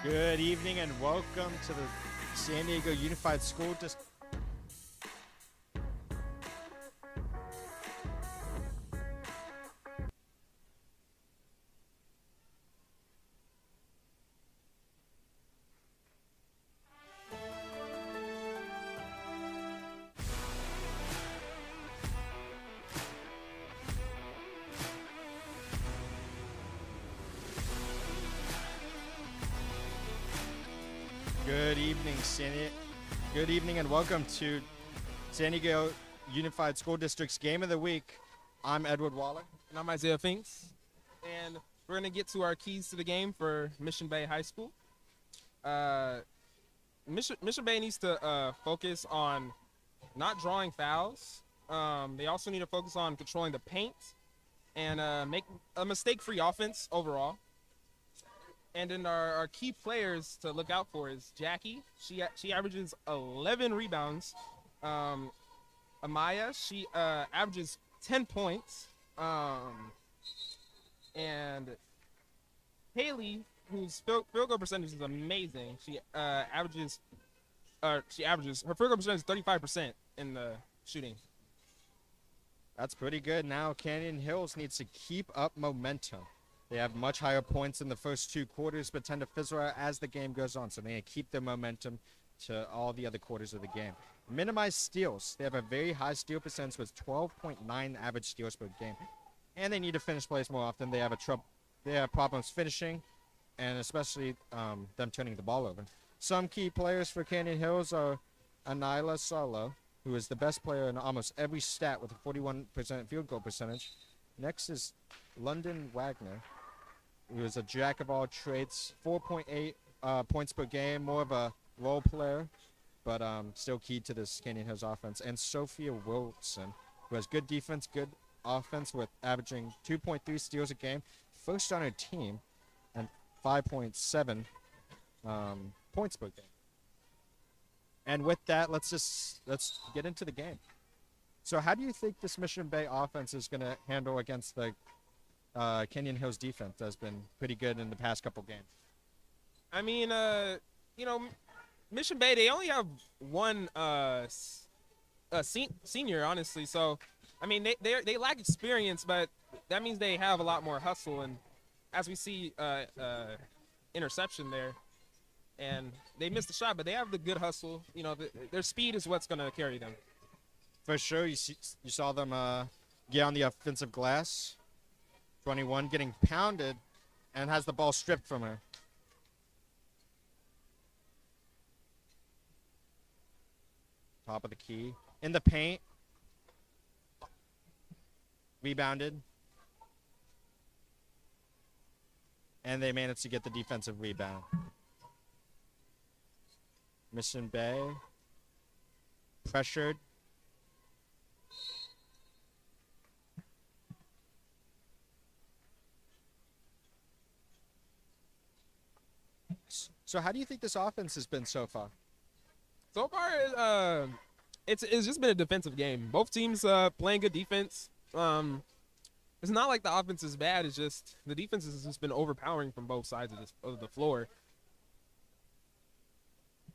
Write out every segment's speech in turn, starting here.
Good evening and welcome to the San Diego Unified School District. Good evening and welcome to San Diego Unified School District's Game of the Week. I'm Edward Waller. And I'm Isaiah Finks. And we're going to get to our keys to the game for Mission Bay High School. Mission Bay needs to focus on not drawing fouls. They also need to focus on controlling the paint and make a mistake-free offense overall. And then our key players to look out for is Jackie. She averages 11 rebounds. Amaya, she averages 10 points. And Haley, whose field goal percentage is amazing. She averages her field goal percentage is 35% in the shooting. That's pretty good. Now Canyon Hills needs to keep up momentum. They have much higher points in the first two quarters, but tend to fizzle out as the game goes on. So they need to keep their momentum to all the other quarters of the game. Minimize steals. They have a very high steal percentage with 12.9 average steals per game. And they need to finish plays more often. They have problems finishing, and especially them turning the ball over. Some key players for Canyon Hills are Anila Solo, who is the best player in almost every stat with a 41% field goal percentage. Next is London Wagner, who is a jack of all trades, 4.8 points per game, more of a role player, but still key to this Canyon Hills offense. And Sophia Wilson, who has good defense, good offense with averaging 2.3 steals a game, first on her team, and 5.7 points per game. And with that, let's get into the game. So how do you think this Mission Bay offense is going to handle against the Canyon Hills defense that's been pretty good in the past couple games? I mean, Mission Bay, they only have one senior, honestly. So, I mean, they lack experience, but that means they have a lot more hustle. And as we see, interception there, and they missed the shot, but they have the good hustle. You know, their speed is what's going to carry them. For sure, you saw them get on the offensive glass. 21 getting pounded and has the ball stripped from her. Top of the key. In the paint. Rebounded. And they managed to get the defensive rebound. Mission Bay. Pressured. So how do you think this offense has been so far? So far, it's just been a defensive game. Both teams playing good defense. It's not like the offense is bad. It's just the defense has just been overpowering from both sides of the floor.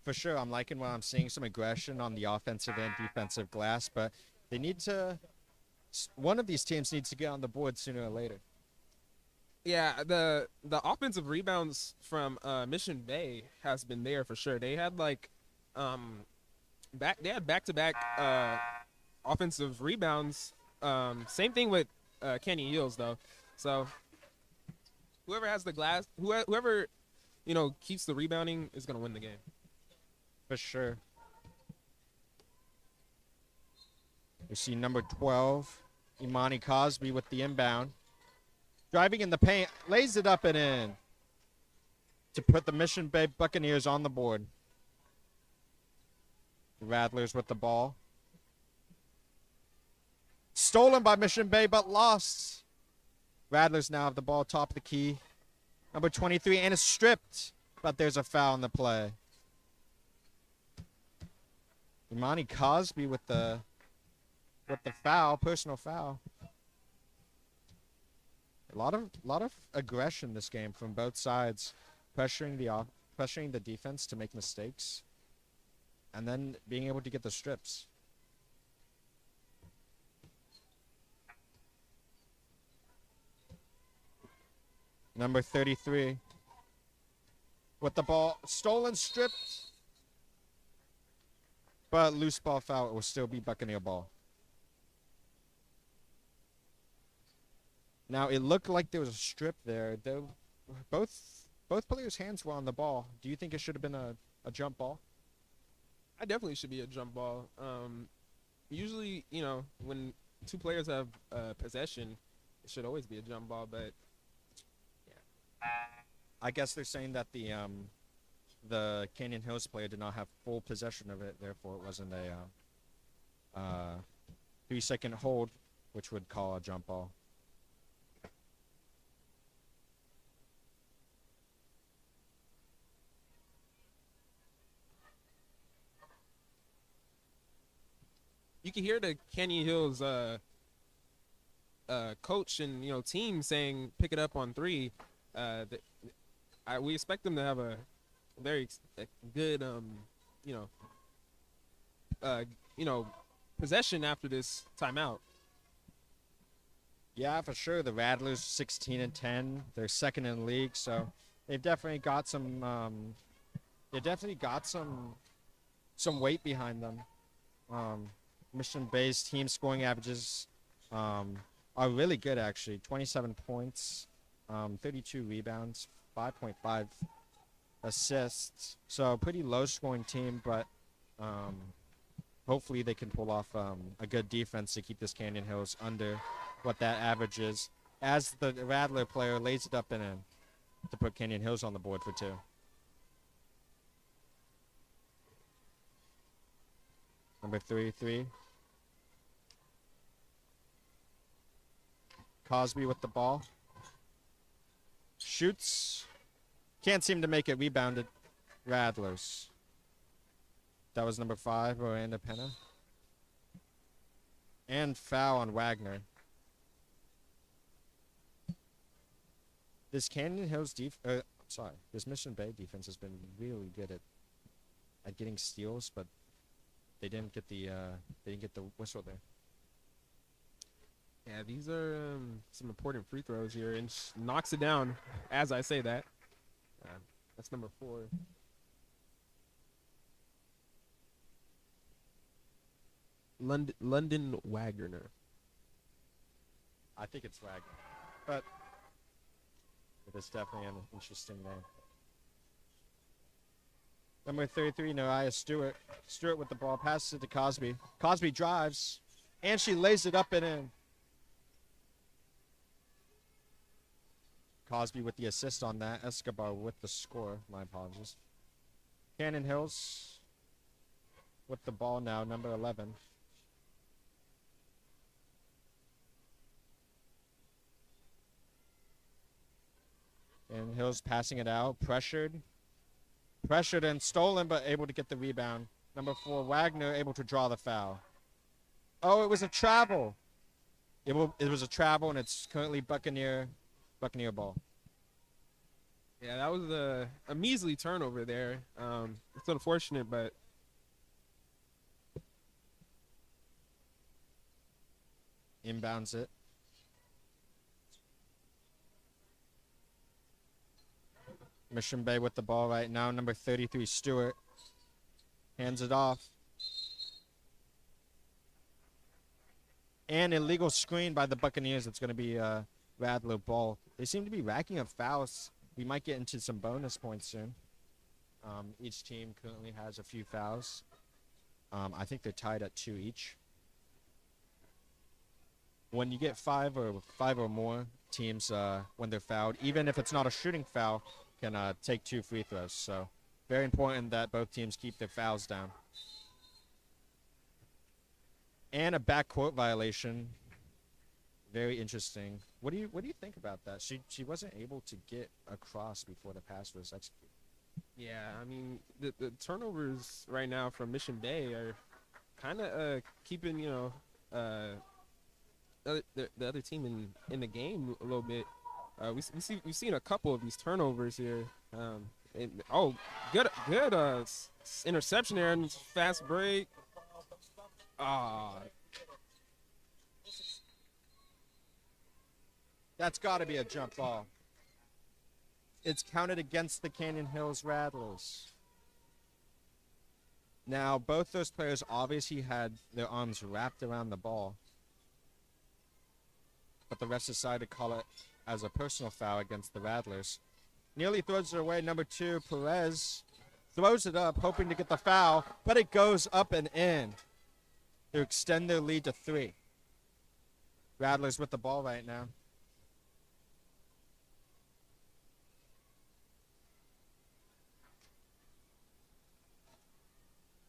For sure, I'm liking what I'm seeing, some aggression on the offensive and defensive glass, but they need to. One of these teams needs to get on the board sooner or later. Yeah, the offensive rebounds from Mission Bay has been there for sure. They had back-to-back offensive rebounds. Same thing with Canyon Hills though. So whoever has the glass, whoever keeps the rebounding is gonna win the game. For sure. We see number 12, Imani Cosby with the inbound. Driving in the paint, lays it up and in to put the Mission Bay Buccaneers on the board. The Rattlers with the ball. Stolen by Mission Bay, but lost. Rattlers now have the ball top of the key. Number 23, and it's stripped, but there's a foul in the play. Imani Cosby with the foul, personal foul. A lot of aggression this game from both sides, pressuring the pressuring the defense to make mistakes, and then being able to get the strips. Number 33 with the ball, stolen, stripped, but loose ball foul. It will still be Buccaneer ball. Now it looked like there was a strip there. Both players' hands were on the ball. Do you think it should have been a jump ball? I definitely should be a jump ball. Usually, you know, when two players have possession, it should always be a jump ball. But I guess they're saying that the Canyon Hills player did not have full possession of it, therefore it wasn't a 3-second hold, which would call a jump ball. you can hear the Canyon Hills coach and team saying pick it up on 3. We expect them to have a very good possession after this timeout. Yeah, for sure. The Rattlers 16-10. They're second in the league, so they've definitely got some. They definitely got some weight behind them. Mission Bay's team scoring averages are really good, actually. 27 points, 32 rebounds, 5.5 assists. So pretty low-scoring team, but hopefully they can pull off a good defense to keep this Canyon Hills under what that average is, as the Rattler player lays it up in to put Canyon Hills on the board for 2. Number 33. Cosby with the ball. Shoots. Can't seem to make it. Rebounded. Rattlers. That was number 5, Miranda Penna. And foul on Wagner. This Canyon Hills this Mission Bay defense has been really good at getting steals, but they didn't get the whistle there. Yeah, these are some important free throws here, and knocks it down as I say that. That's number 4. London Wagner. I think it's Wagner, but it is definitely an interesting name. Number 33, Nariah Stewart. Stewart with the ball, passes it to Cosby. Cosby drives, and she lays it up and in. Cosby with the assist on that. Escobar with the score. My apologies. Canyon Hills with the ball now, number 11. And Hills passing it out, pressured and stolen, but able to get the rebound. Number 4, Wagner, able to draw the foul. Oh, it was a travel. It was a travel, and it's currently Buccaneer ball. Yeah, that was a measly turnover there. It's unfortunate, but Inbounds it. Mission Bay with the ball right now. Number 33, Stewart. Hands it off. And illegal screen by the Buccaneers. It's going to be Rattler ball. They seem to be racking up fouls. We might get into some bonus points soon. Each team currently has a few fouls. I think they're tied at 2 each. When you get 5 or more teams when they're fouled, even if it's not a shooting foul, can take 2 free throws. So very important that both teams keep their fouls down. And a backcourt violation. Very interesting. What do you think about that? She wasn't able to get across before the pass was executed. yeah, I mean the turnovers right now from Mission Bay are kind of keeping the other team in the game a little bit. We've seen a couple of these turnovers here. Oh, good interception there and fast break. Ah, That's got to be a jump ball. It's counted against the Canyon Hills Rattlers. Now, both those players obviously had their arms wrapped around the ball, but the refs decided to call it as a personal foul against the Rattlers. Nearly throws it away. Number 2, Perez, throws it up, hoping to get the foul, but it goes up and in to extend their lead to 3. Rattlers with the ball right now.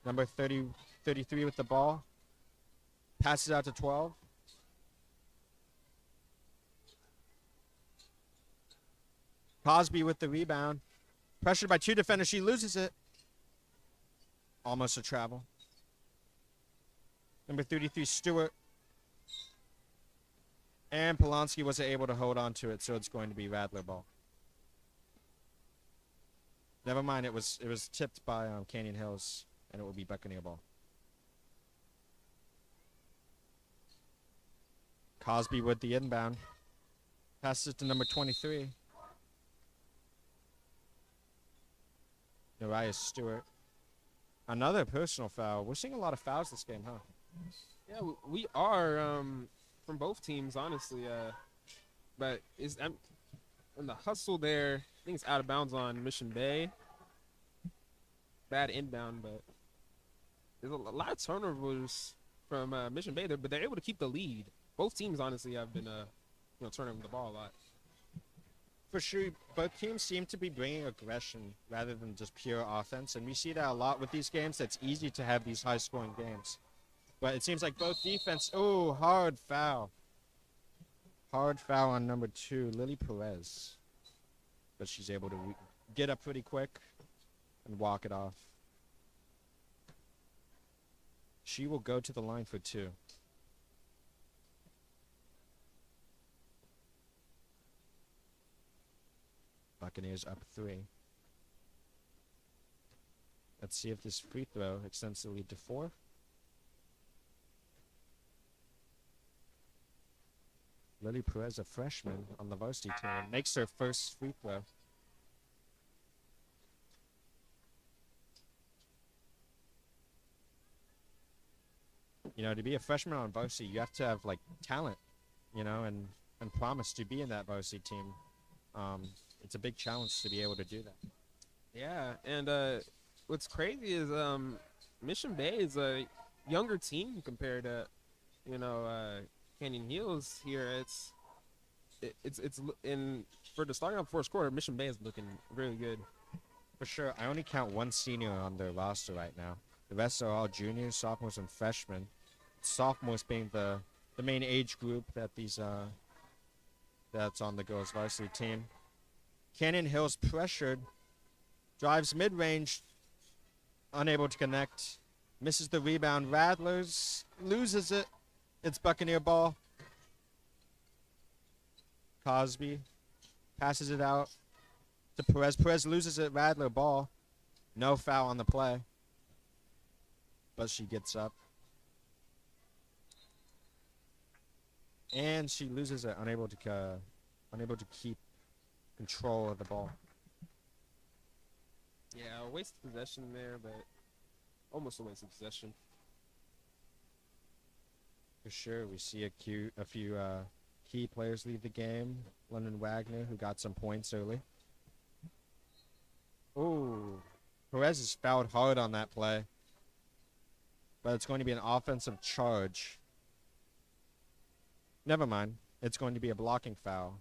Number 33 with the ball. Passes out to 12. Cosby with the rebound. Pressured by 2 defenders. She loses it. Almost a travel. Number 33, Stewart. And Polanski wasn't able to hold on to it, so it's going to be Rattler ball. Never mind, it was tipped by Canyon Hills, and it will be Buccaneer ball. Cosby with the inbound. Passes it to number 23. Uriah Stewart. Another personal foul. We're seeing a lot of fouls this game, huh? yeah, we are from both teams, honestly. But in the hustle there, I think it's out of bounds on Mission Bay. Bad inbound, but there's a lot of turnovers from Mission Bay there, but they're able to keep the lead. Both teams, honestly, have been turning the ball a lot. For sure, both teams seem to be bringing aggression rather than just pure offense, and we see that a lot with these games. It's easy to have these high-scoring games. But it seems like both defense... Oh, hard foul. Hard foul on number 2, Lily Perez. But she's able to get up pretty quick and walk it off. She will go to the line for 2. Buccaneers up 3. Let's see if this free throw extends the lead to 4. Lily Perez, a freshman on the varsity team, makes her first free throw. You know, to be a freshman on varsity, you have to have, like, talent, you know, and promise to be in that varsity team. It's a big challenge to be able to do that. Yeah, and what's crazy is Mission Bay is a younger team compared to, Canyon Hills here. It's for the starting off first quarter, Mission Bay is looking really good. For sure. I only count 1 senior on their roster right now. The rest are all juniors, sophomores, and freshmen. Sophomores being the main age group that that's on the girls' varsity team. Canyon Hills pressured, drives mid-range, unable to connect, misses the rebound. Rattlers loses it. It's Buccaneer ball. Cosby passes it out to Perez. Perez loses it. Rattler ball. No foul on the play, but she gets up. And she loses it, unable to keep control of the ball. Yeah, a waste of possession there, but almost a waste of possession. For sure, we see a few key players leave the game. London Wagner, who got some points early. Oh, Perez is fouled hard on that play, but it's going to be an offensive charge. Never mind. It's going to be a blocking foul.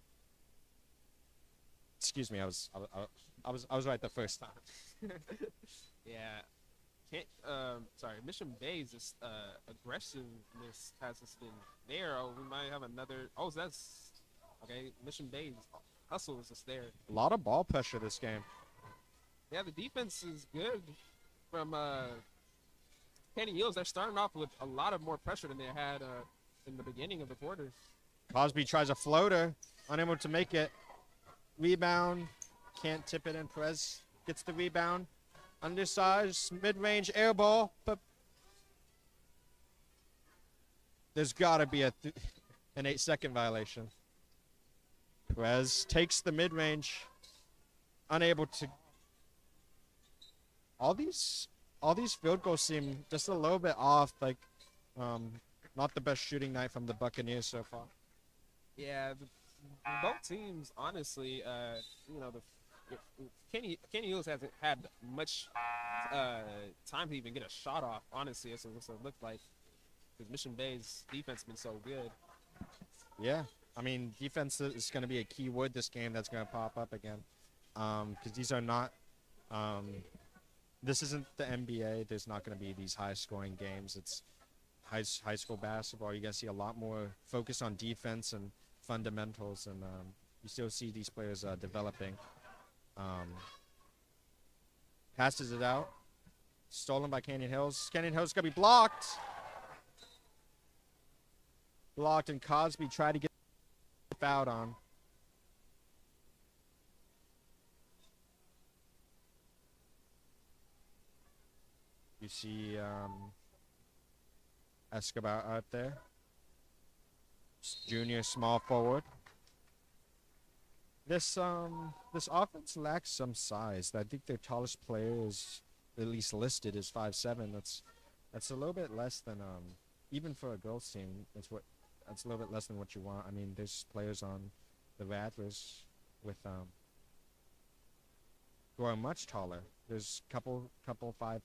Excuse me. I was right the first time. Yeah. Mission Bay's aggressiveness has just been there. Oh, we might have another. Oh, that's okay. Mission Bay's hustle is just there. A lot of ball pressure this game. Yeah, the defense is good from Canyon Hills. They're starting off with a lot of more pressure than they had in the beginning of the quarter. Cosby tries a floater, unable to make it. Rebound, can't tip it in. Perez gets the rebound. Undersized, mid-range air ball, but there's got to be an 8-second violation. Perez takes the mid-range, unable to. All these field goals seem just a little bit off. Like, not the best shooting night from the Buccaneers so far. Yeah, both teams, honestly, Kenny Hills hasn't had much time to even get a shot off. Honestly, that's what it looked like. Because Mission Bay's defense has been so good. Yeah, I mean, defense is going to be a key word this game that's going to pop up again. Because these are not. This isn't the NBA. There's not going to be these high-scoring games. It's high school basketball. You're going to see a lot more focus on defense and fundamentals, and you still see these players developing. Passes it out. Stolen by Canyon Hills. Canyon Hills going to be blocked. Blocked, and Cosby tried to get fouled on. You see Escobar out there. Junior small forward. This offense lacks some size. I think their tallest player is at least listed as 5'7". That's a little bit less than even for a girls team. That's a little bit less than what you want. I mean, there's players on the Rattlers with who are much taller. There's couple 5'11"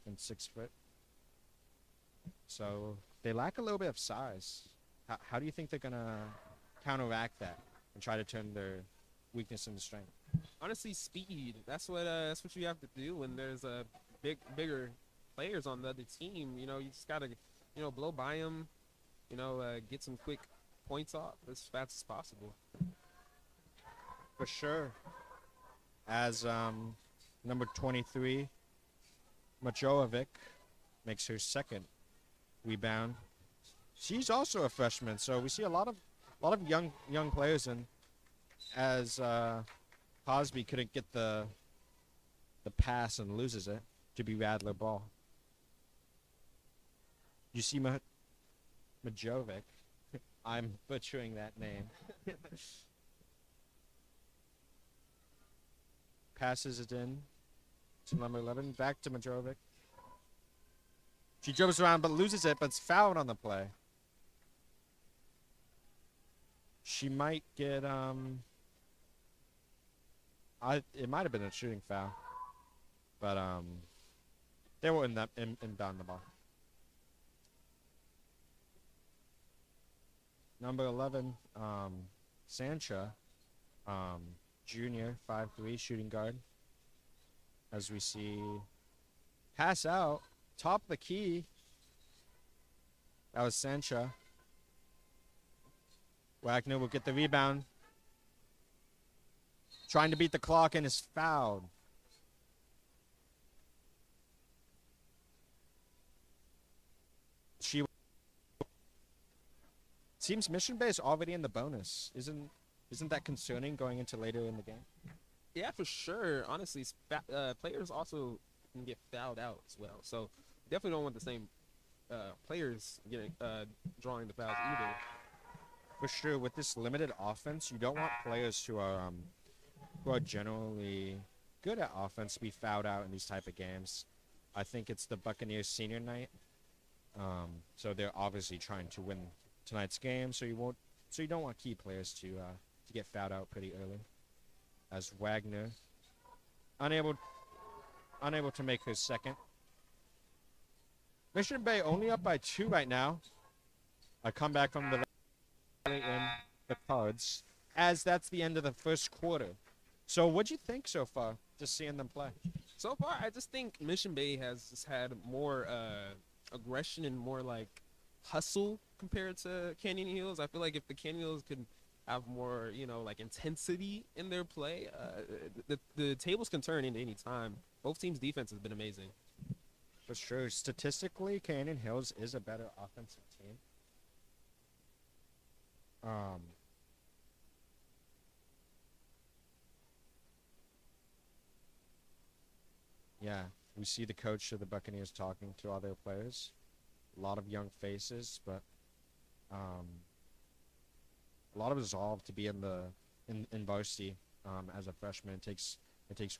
and 6 foot. So they lack a little bit of size. How do you think they're gonna counteract that and try to turn their weakness into strength? Honestly, speed. That's what you have to do when there's bigger players on the other team. You know, you just gotta blow by them. Get some quick points off as fast as possible. For sure. As number 23, Majovic makes her second rebound. She's also a freshman, so we see a lot of young players in. As Cosby couldn't get the pass and loses it to be Rattler ball. You see Majovic. I'm butchering that name. Passes it in to number 11. Back to Majovic. She dribbles around but loses it, but it's fouled on the play. She might get it might have been a shooting foul, but they will inbound the ball. Number 11, Sancha, junior, 5'3", shooting guard. As we see, pass out, top of the key. That was Sancha. Wagner will get the rebound. Trying to beat the clock and is fouled. Seems Mission Bay is already in the bonus. Isn't that concerning going into later in the game? Yeah, for sure. Honestly, players also can get fouled out as well. So definitely don't want the same players getting drawing the fouls either. For sure, with this limited offense, you don't want players who are generally good at offense to be fouled out in these type of games. I think it's the Buccaneers senior night, so they're obviously trying to win tonight's game. So you don't want key players to get fouled out pretty early. As Wagner unable to make his second. Mission Bay only up by 2 right now. A comeback from the in the cards, as that's the end of the first quarter. So what'd you think so far, just seeing them play? So far, I just think Mission Bay has just had more aggression and more like hustle compared to Canyon Hills. I feel like if the Canyon Hills could have more, like intensity in their play, the tables can turn into any time. Both teams' defense has been amazing. For sure. Statistically, Canyon Hills is a better offensive team. Yeah, we see the coach of the Buccaneers talking to all their players. A lot of young faces, but um, a lot of resolve to be in varsity as a freshman. It takes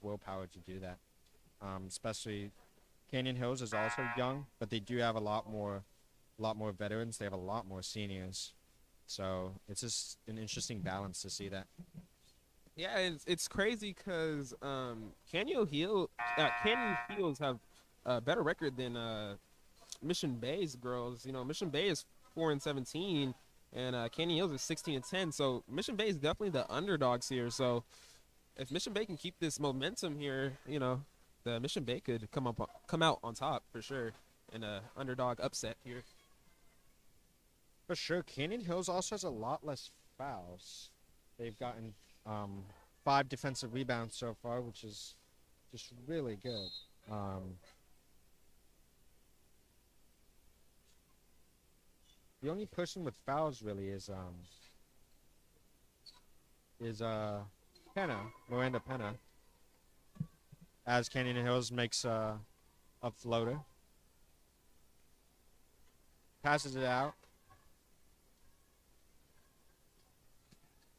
willpower to do that. Especially Canyon Hills is also young, but they do have a lot more veterans. They have a lot more seniors, so it's just an interesting balance to see that. Yeah, it's crazy because Canyon Hills have a better record than Mission Bay's girls. You know, Mission Bay is 4-17, and Canyon Hills is 16-10. So Mission Bay is definitely the underdogs here. So if Mission Bay can keep this momentum here, you know, the Mission Bay could come out on top for sure in a underdog upset here. For sure, Canyon Hills also has a lot less fouls. They've gotten 5 defensive rebounds so far, which is just really good. The only person with fouls really is Penna, Miranda Penna, as Canyon Hills makes a floater, passes it out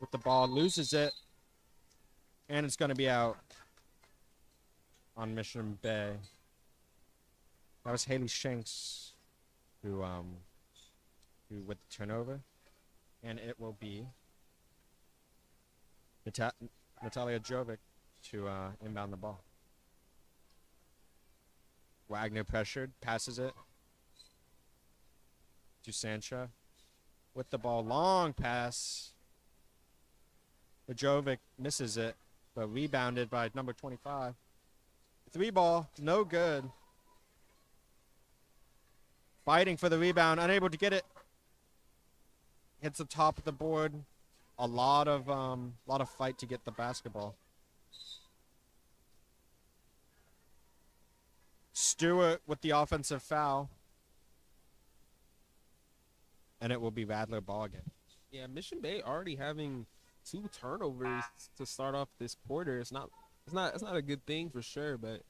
with the ball, loses it, and it's going to be out on Mission Bay. That was Haley Shanks who with the turnover, and it will be Natalia Jovic to inbound the ball. Wagner pressured, passes it to Sancha with the ball, long pass. Jovic misses it, but rebounded by number 25. 3 ball, no good. Fighting for the rebound, unable to get it. Hits the top of the board. A lot of fight to get the basketball. Stewart with the offensive foul. And it will be Rattler ball again. Yeah, Mission Bay already having 2 turnovers to start off this quarter. It's not a good thing for sure, but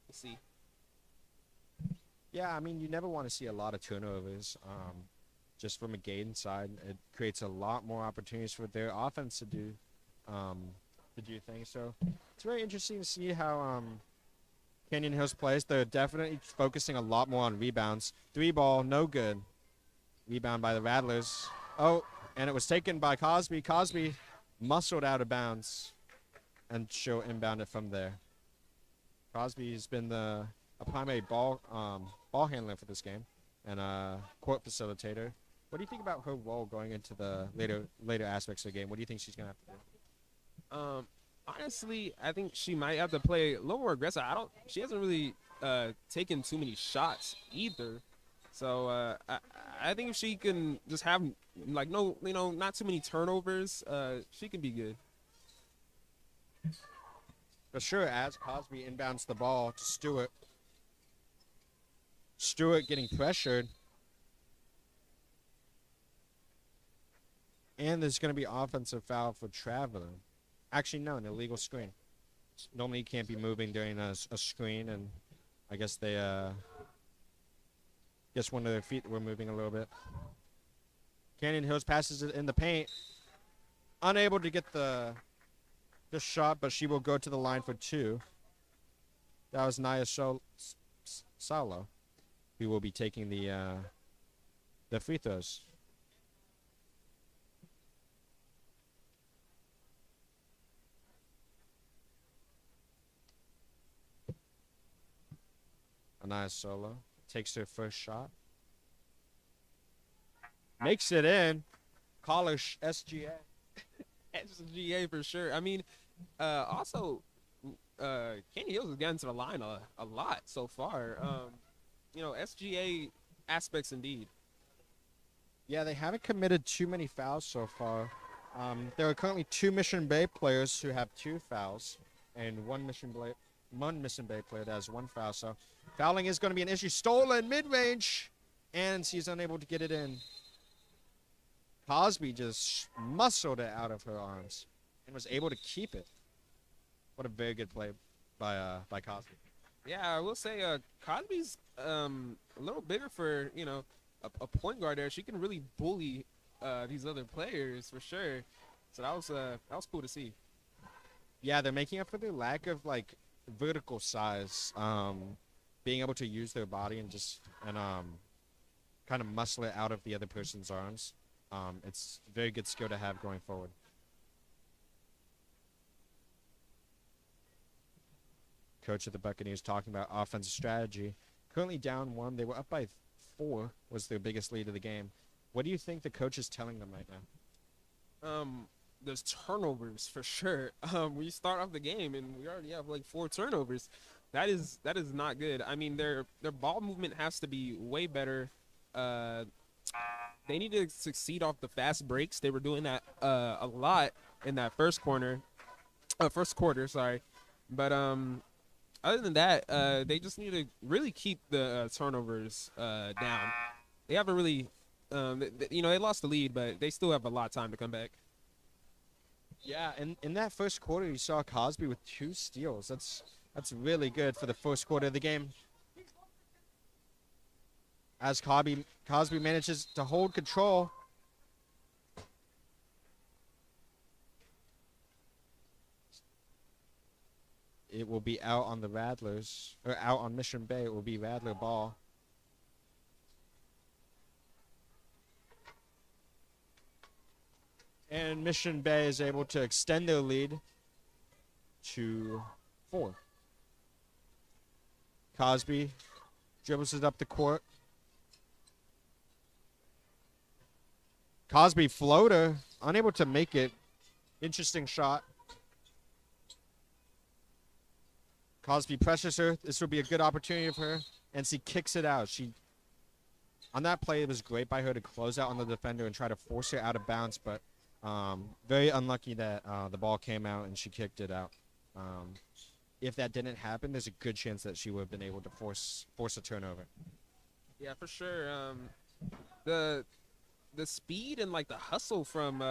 we'll see. Yeah, I mean, you never want to see a lot of turnovers. Just from a Gaiden side, it creates a lot more opportunities for their offense to do things. So it's very interesting to see how Canyon Hills plays. They're definitely focusing a lot more on rebounds. 3 ball, no good. Rebound by the Rattlers. Oh, and it was taken by Cosby. Cosby muscled out of bounds, and she'll inbound it from there. Cosby's been a primary ball handler for this game and a court facilitator. What do you think about her role going into the later aspects of the game? What do you think she's gonna have to do? Honestly, I think she might have to play a little more aggressive. She hasn't really taken too many shots either. So I think if she can just have not too many turnovers, she can be good. For sure, as Cosby inbounds the ball to Stewart. Stewart getting pressured. And there's going to be offensive foul for Traveler. Actually, no, an illegal screen. Normally you can't be moving during a screen, and I guess one of their feet were moving a little bit. Canyon Hills passes it in the paint. Unable to get the shot, but she will go to the line for 2. That was Naya Salo, who will be taking the free throws. Anaya Solo takes her first shot. Makes it in. College SGA. SGA for sure. I mean, also, Canyon Hills has gotten to the line a lot so far. SGA aspects indeed. Yeah, they haven't committed too many fouls so far. There are currently 2 Mission Bay players who have 2 fouls, and one Mission Bay player that has 1 foul. So fouling is going to be an issue. Stolen mid-range, and she's unable to get it in. Cosby just muscled it out of her arms and was able to keep it. What a very good play by Cosby. Yeah, I will say Cosby's a little bigger for a point guard there. She can really bully these other players for sure. So that was cool to see. Yeah, they're making up for their lack of like vertical size. Being able to use their body and just and kind of muscle it out of the other person's arms. It's a very good skill to have going forward. Coach of the Buccaneers talking about offensive strategy. Currently down one. They were up by 4, was their biggest lead of the game. What do you think the coach is telling them right now? There's turnovers for sure. We start off the game and we already have like 4 turnovers. That is not good. I mean, their ball movement has to be way better. Uh, they need to succeed off the fast breaks. They were doing that a lot in that first quarter. Sorry, but other than that, they just need to really keep the turnovers down. They haven't really, they lost the lead, but they still have a lot of time to come back. Yeah, and in that first quarter, you saw Cosby with 2 steals. That's really good for the first quarter of the game. As Cosby manages to hold control. It will be out on the Rattlers, or out on Mission Bay. It will be Rattler ball. And Mission Bay is able to extend their lead to 4. Cosby dribbles it up the court. Cosby floater, unable to make it. Interesting shot. Cosby pressures her. This will be a good opportunity for her. And she kicks it out. On that play, it was great by her to close out on the defender and try to force her out of bounds, but very unlucky that the ball came out and she kicked it out. If that didn't happen, there's a good chance that she would have been able to force a turnover. Yeah, for sure. The speed and like the hustle from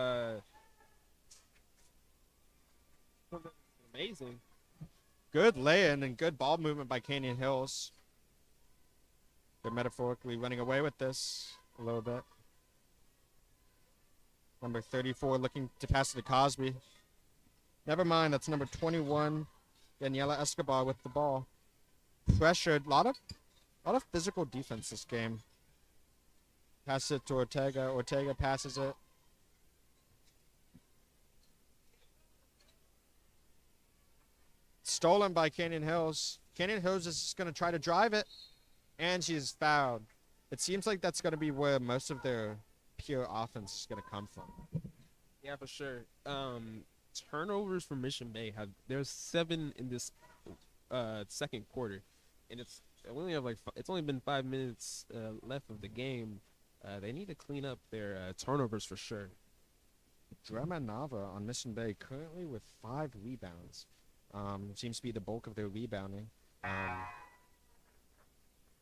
amazing. Good lay-in and good ball movement by Canyon Hills. They're metaphorically running away with this a little bit. Number 34 looking to pass it to Cosby. Never mind, that's number 21, Daniela Escobar with the ball. Pressured, a lot of physical defense this game. Pass it to Ortega. Ortega passes it. Stolen by Canyon Hills. Canyon Hills is just going to try to drive it, and she's fouled. It seems like that's going to be where most of their pure offense is going to come from. Yeah, for sure. Turnovers for Mission Bay there's 7 in this second quarter, and it's only been 5 minutes left of the game. They need to clean up their turnovers for sure. Drama Nava on Mission Bay currently with 5 rebounds. Seems to be the bulk of their rebounding.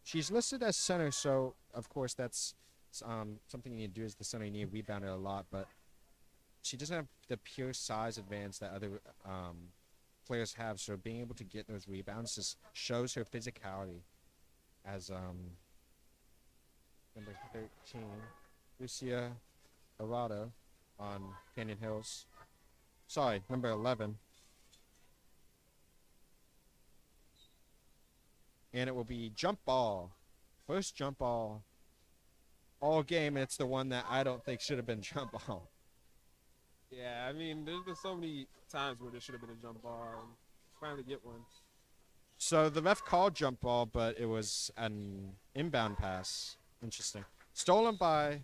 She's listed as center, so of course that's something you need to do as the center. You need to rebound it a lot, but she doesn't have the pure size advantage that other players have. So being able to get those rebounds just shows her physicality. As number 13, Lucia Arado on Canyon Hills. Sorry, number 11. And it will be jump ball. First jump ball all game, and it's the one that I don't think should have been jump ball. Yeah, I mean, there's been so many times where there should have been a jump ball, and finally get one. So the ref called jump ball, but it was an inbound pass. Interesting. Stolen by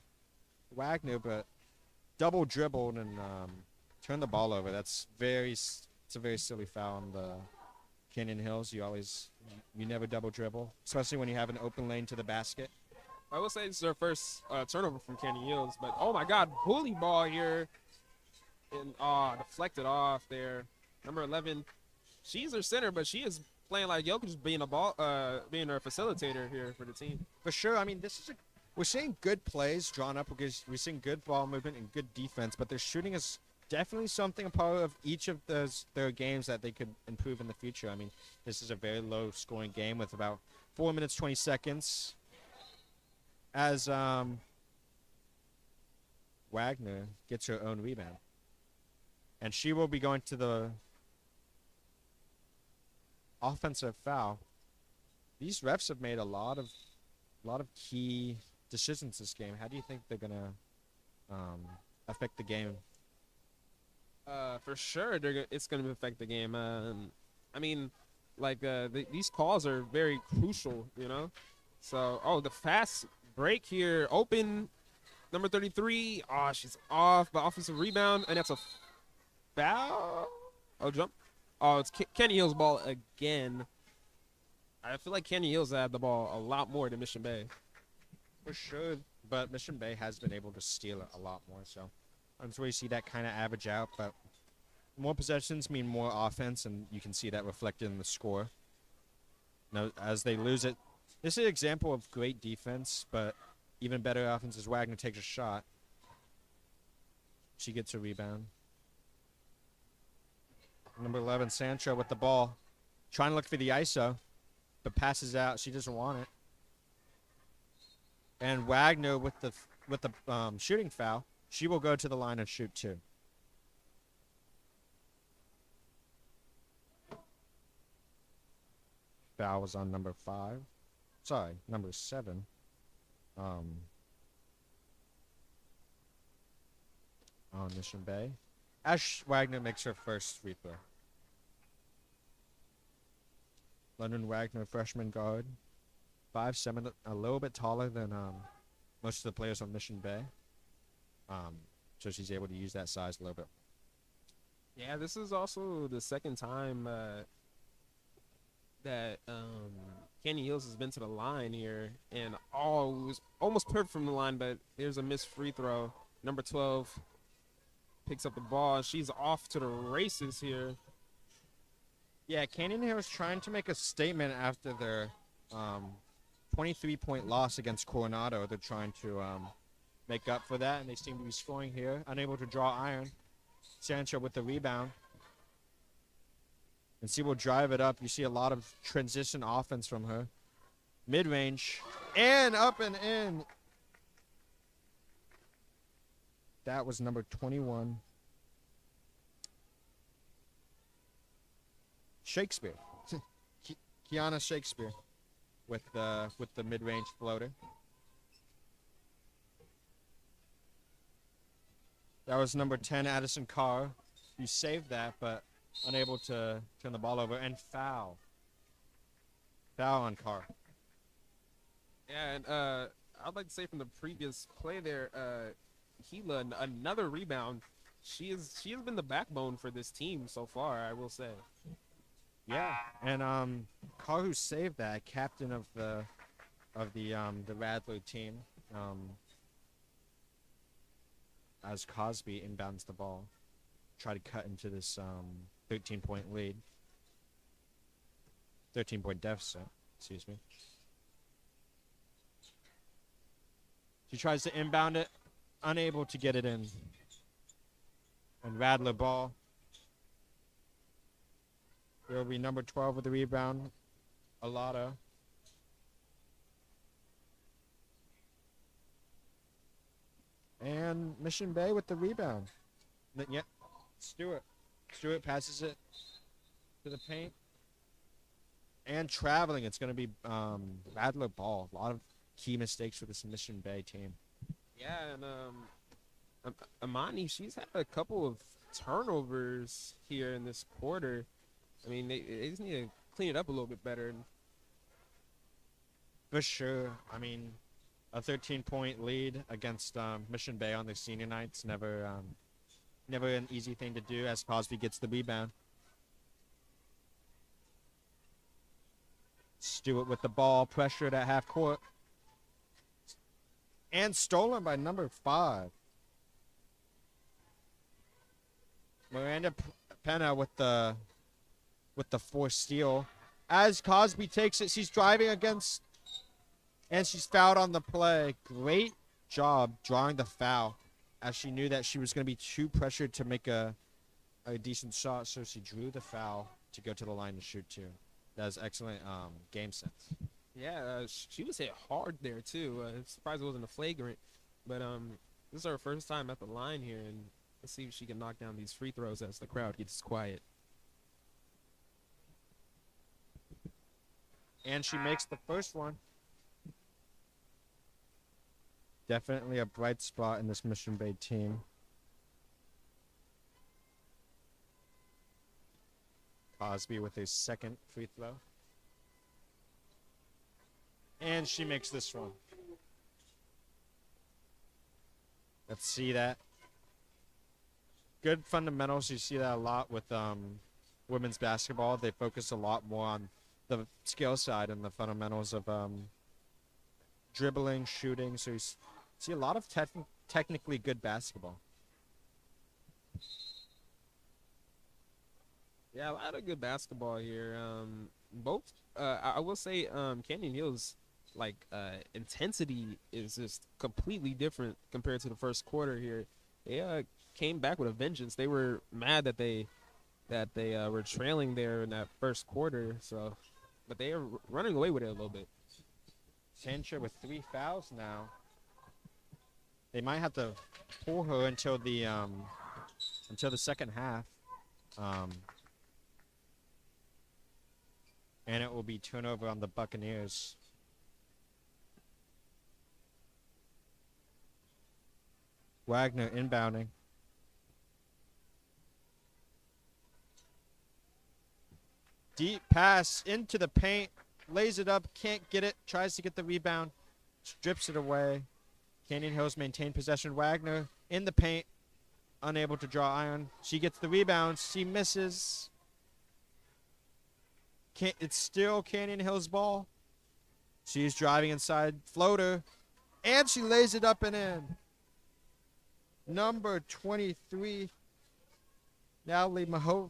Wagner, but double dribbled and turned the ball over. It's a very silly foul on the Canyon Hills. You never double dribble, especially when you have an open lane to the basket. I will say this is their first turnover from Canyon Hills, but oh my God, bully ball here, and deflected off there. Number 11, she's her center, but she is playing like Jokic, being being our facilitator here for the team. For sure. I mean, we're seeing good plays drawn up because we're seeing good ball movement and good defense, but their shooting is definitely something a part of each of their games that they could improve in the future. I mean, this is a very low scoring game with about 4 minutes 20 seconds. As Wagner gets her own rebound, and she will be going to the offensive foul. These refs have made a lot of key decisions this game. How do you think they're gonna affect the game? For sure, it's going to affect the game. I mean, like these calls are very crucial, you know. So, the fast break here, open number 33. Oh, she's off, but offensive rebound, and that's a foul. Oh, jump. Oh, it's Kenny Hill's ball again. I feel like Kenny Hills had the ball a lot more than Mission Bay. For sure, but Mission Bay has been able to steal it a lot more, so that's where you see that kind of average out. But more possessions mean more offense, and you can see that reflected in the score. Now, as they lose it, this is an example of great defense, but even better offense as Wagner takes a shot. She gets a rebound. Number 11, Sancho with the ball, trying to look for the ISO, but passes out. She doesn't want it. And Wagner with the shooting foul. She will go to the line and shoot 2. Foul was on number 5. Sorry, number 7. On Mission Bay. Ash Wagner makes her first free throw. London Wagner, freshman guard. 5'7", a little bit taller than most of the players on Mission Bay. So she's able to use that size a little bit. Yeah, this is also the second time that Kenny Hills has been to the line here, and it was almost perfect from the line, but there's a missed free throw. Number 12 picks up the ball. She's off to the races here. Yeah, Canyon Hills trying to make a statement after their 23-point loss against Coronado. They're trying to make up for that, and they seem to be scoring here. Unable to draw iron. Sancho with the rebound. And she will drive it up. You see a lot of transition offense from her. Mid-range. And up and in. That was number 21. Shakespeare. Kiana Shakespeare with the mid-range floater. That was number 10, Addison Carr. You saved that, but unable to turn the ball over. And foul. Foul on Carr. Yeah, and I'd like to say from the previous play there, Gila, another rebound. She has been the backbone for this team so far, I will say. Yeah, and Carr, who saved that, captain of the Rattler team, as Cosby inbounds the ball, try to cut into this 13-point lead. 13-point deficit, excuse me. She tries to inbound it, unable to get it in. And Rattler ball. There will be number 12 with the rebound, Alada. And Mission Bay with the rebound. Yeah, Stewart. Stewart passes it to the paint. And traveling, it's going to be Rattler ball. A lot of key mistakes for this Mission Bay team. Yeah, and Amani, she's had a couple of turnovers here in this quarter. I mean, they just need to clean it up a little bit better. For sure. I mean, a 13-point lead against Mission Bay on their senior nights, never an easy thing to do as Cosby gets the rebound. Stewart with the ball, pressured at half court. And stolen by number 5. Miranda Pena with the forced steal. As Cosby takes it, she's driving against, and she's fouled on the play. Great job drawing the foul as she knew that she was going to be too pressured to make a decent shot, so she drew the foul to go to the line and shoot too. That was excellent game sense. Yeah, she was hit hard there too. Surprised it wasn't a flagrant, but this is her first time at the line here, and let's see if she can knock down these free throws as the crowd gets quiet. And she makes the first one. Definitely a bright spot in this Mission Bay team. Cosby with his second free throw. And she makes this one. Let's see that. Good fundamentals. You see that a lot with women's basketball. They focus a lot more on the skill side and the fundamentals of dribbling, shooting. So you see a lot of technically good basketball. Yeah, a lot of good basketball here. I will say, Canyon Hills, intensity is just completely different compared to the first quarter here. They came back with a vengeance. They were mad that they were trailing there in that first quarter. So, but they are running away with it a little bit. Sancha with 3 fouls now. They might have to pull her until the second half. And it will be turnover on the Buccaneers. Wagner inbounding. Deep pass into the paint. Lays it up. Can't get it. Tries to get the rebound. Strips it away. Canyon Hills maintain possession. Wagner in the paint. Unable to draw iron. She gets the rebound. She misses. It's still Canyon Hills' ball. She's driving inside. Floater. And she lays it up and in. Number 23, Natalie Majovic.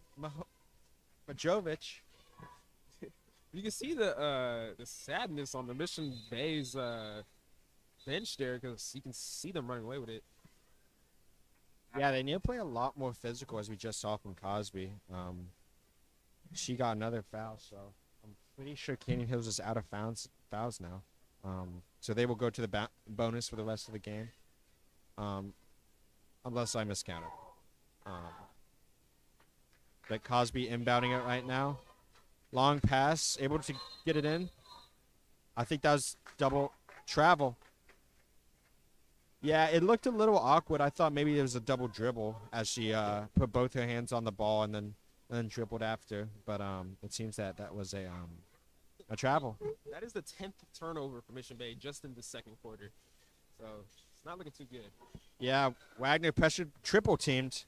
You can see the sadness on the Mission Bay's bench there, because you can see them running away with it. Yeah, they need to play a lot more physical, as we just saw from Cosby. She got another foul, so I'm pretty sure Canyon Hills is out of fouls now. So they will go to the bonus for the rest of the game. Unless I miscounted. But Cosby inbounding it right now. Long pass, able to get it in. I think that was double travel. Yeah, it looked a little awkward. I thought maybe it was a double dribble as she put both her hands on the ball and then dribbled after. But it seems that was a travel. That is the 10th turnover for Mission Bay just in the second quarter. So it's not looking too good. Yeah, Wagner pressured, triple teamed.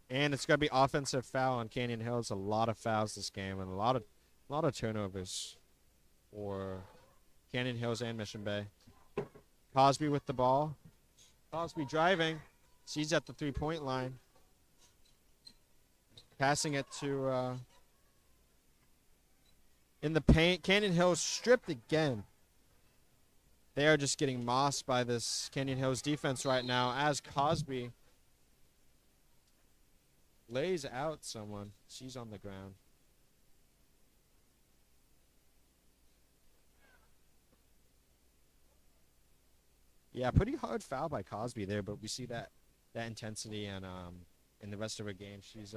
And it's going to be offensive foul on Canyon Hills. A lot of fouls this game and a lot of turnovers for Canyon Hills and Mission Bay. Cosby with the ball. Cosby driving. She's at the three-point line. Passing it to in the paint. Canyon Hills stripped again. They are just getting mossed by this Canyon Hills defense right now as Cosby lays out someone. She's on the ground. Yeah, pretty hard foul by Cosby there, but we see that intensity and in the rest of her game. She's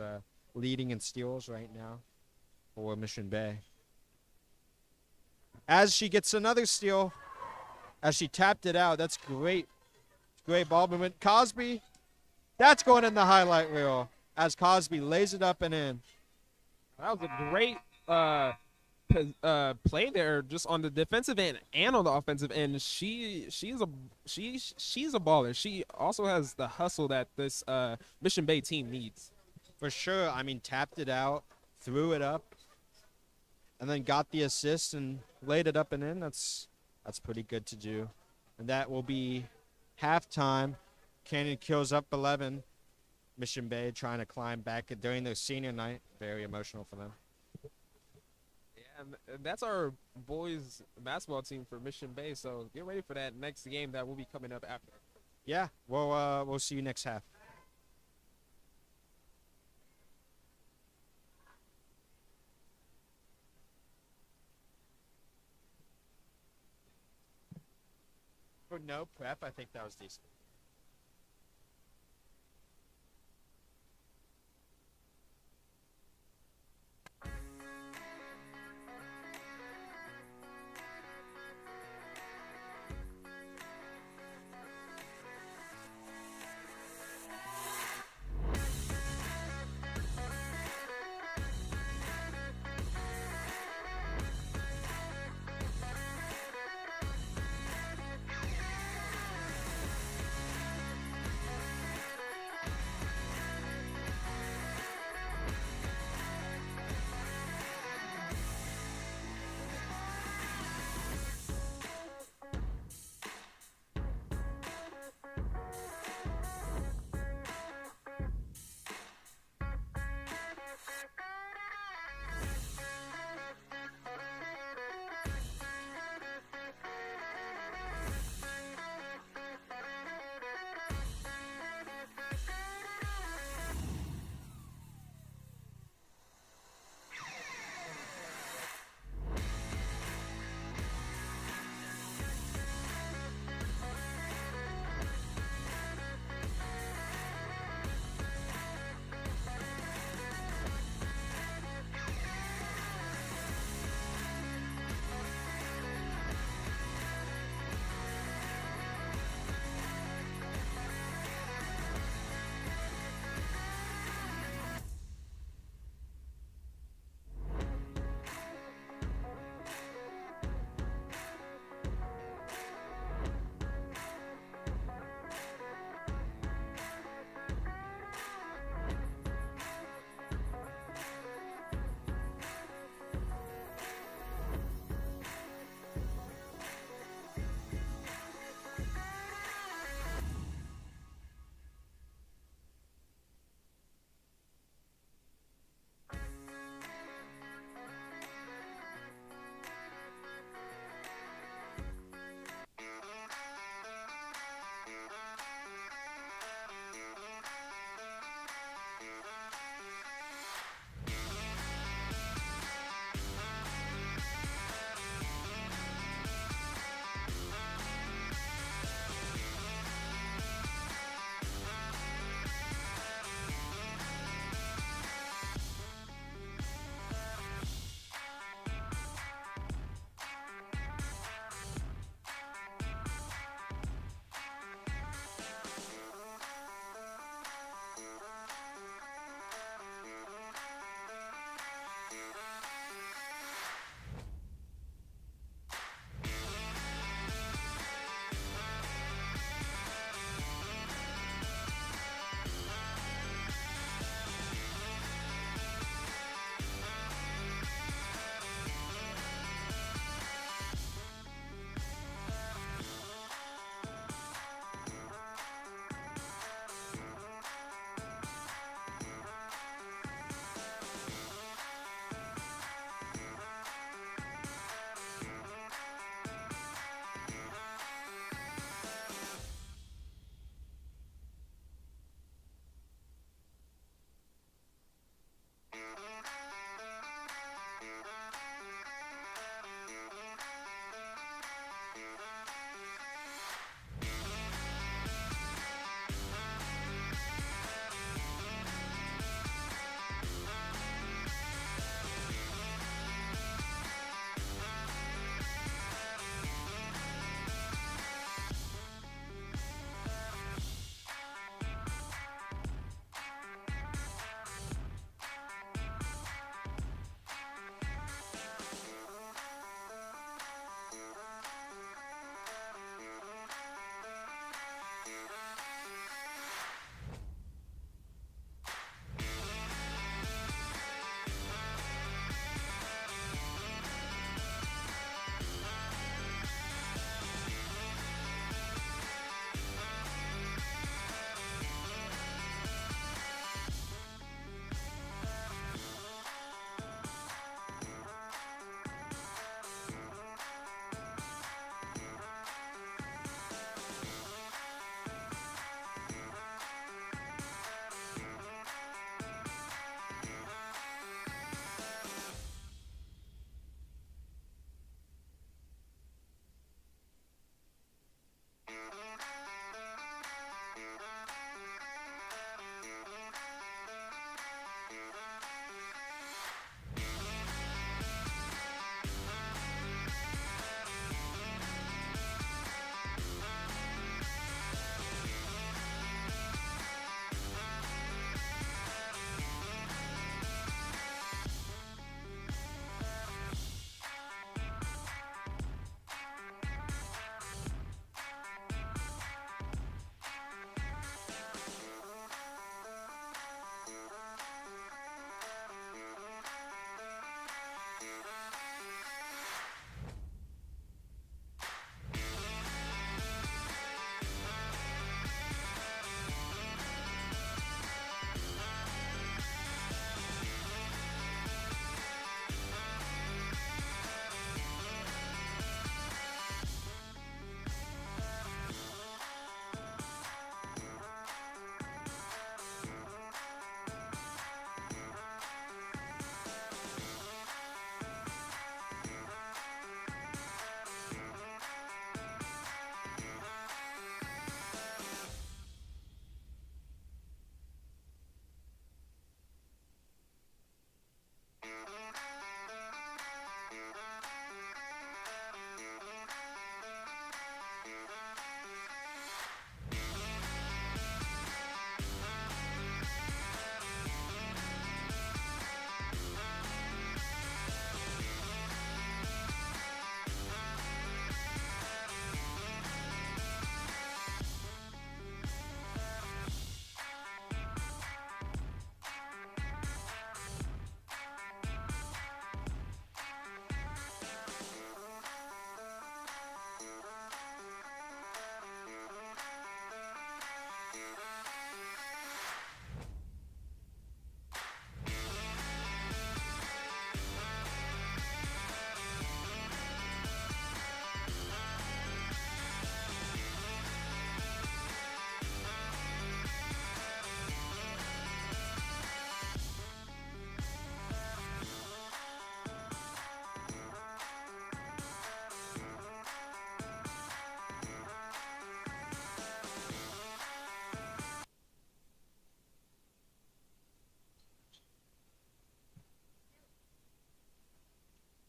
leading in steals right now for Mission Bay. As she gets another steal, as she tapped it out. That's great. Great ball movement. Cosby, that's going in the highlight reel as Cosby lays it up and in. That was a great play there, just on the defensive end and on the offensive end. She's a baller. She also has the hustle that this Mission Bay team needs. For sure. I mean, tapped it out, threw it up, and then got the assist and laid it up and in. That's pretty good to do. And that will be halftime. Canyon Hills up 11. Mission Bay trying to climb back during their senior night. Very emotional for them. Yeah, And that's our boys basketball team for Mission Bay. So get ready for that next game that will be coming up after. Yeah, we'll see you next half. For no prep, I think that was decent.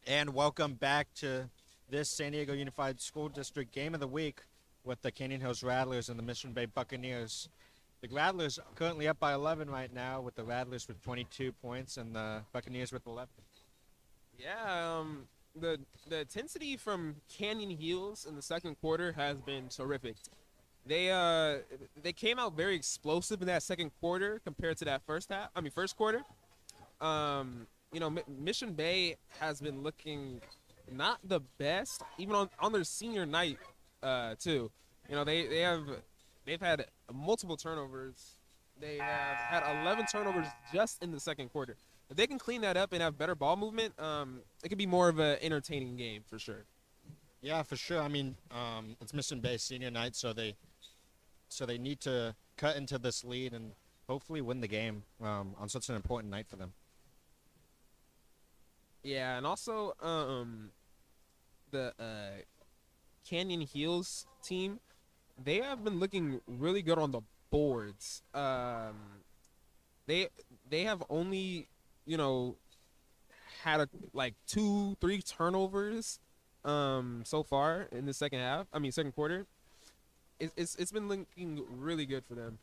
And welcome back to this San Diego Unified School District Game of the Week with the Canyon Hills Rattlers and the Mission Bay Buccaneers. The Rattlers are currently up by 11 right now, with the Rattlers with 22 points and the Buccaneers with 11. Yeah, the intensity from Canyon Hills in the second quarter has been terrific. They came out very explosive in that second quarter compared to that first quarter. Mission Bay has been looking not the best, even on their senior night, too. They've had multiple turnovers. They have had 11 turnovers just in the second quarter. If they can clean that up and have better ball movement, it could be more of an entertaining game for sure. Yeah, for sure. I mean, it's Mission Bay senior night, so they need to cut into this lead and hopefully win the game on such an important night for them. Yeah, and also the Canyon Hills team, they have been looking really good on the boards. They have only had like 2-3 turnovers so far in the second quarter. It's been looking really good for them.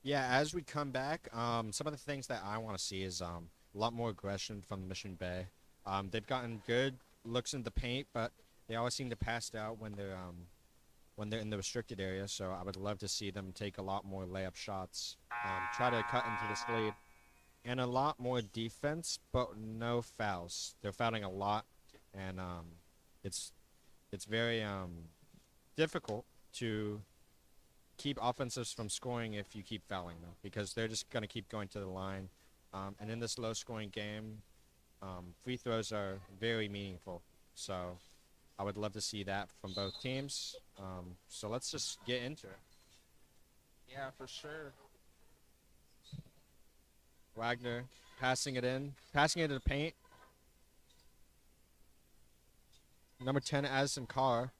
Yeah, as we come back, some of the things that I want to see is a lot more aggression from Mission Bay. They've gotten good looks in the paint, but they always seem to pass out when they're in the restricted area. So I would love to see them take a lot more layup shots, try to cut into this lead, and a lot more defense, but no fouls. They're fouling a lot, and it's very difficult to keep offenses from scoring if you keep fouling them, because they're just going to keep going to the line. And in this low-scoring game, free throws are very meaningful. So I would love to see that from both teams. So let's just get into it. Yeah, for sure. Wagner passing it into the paint. Number 10, Addison Carr,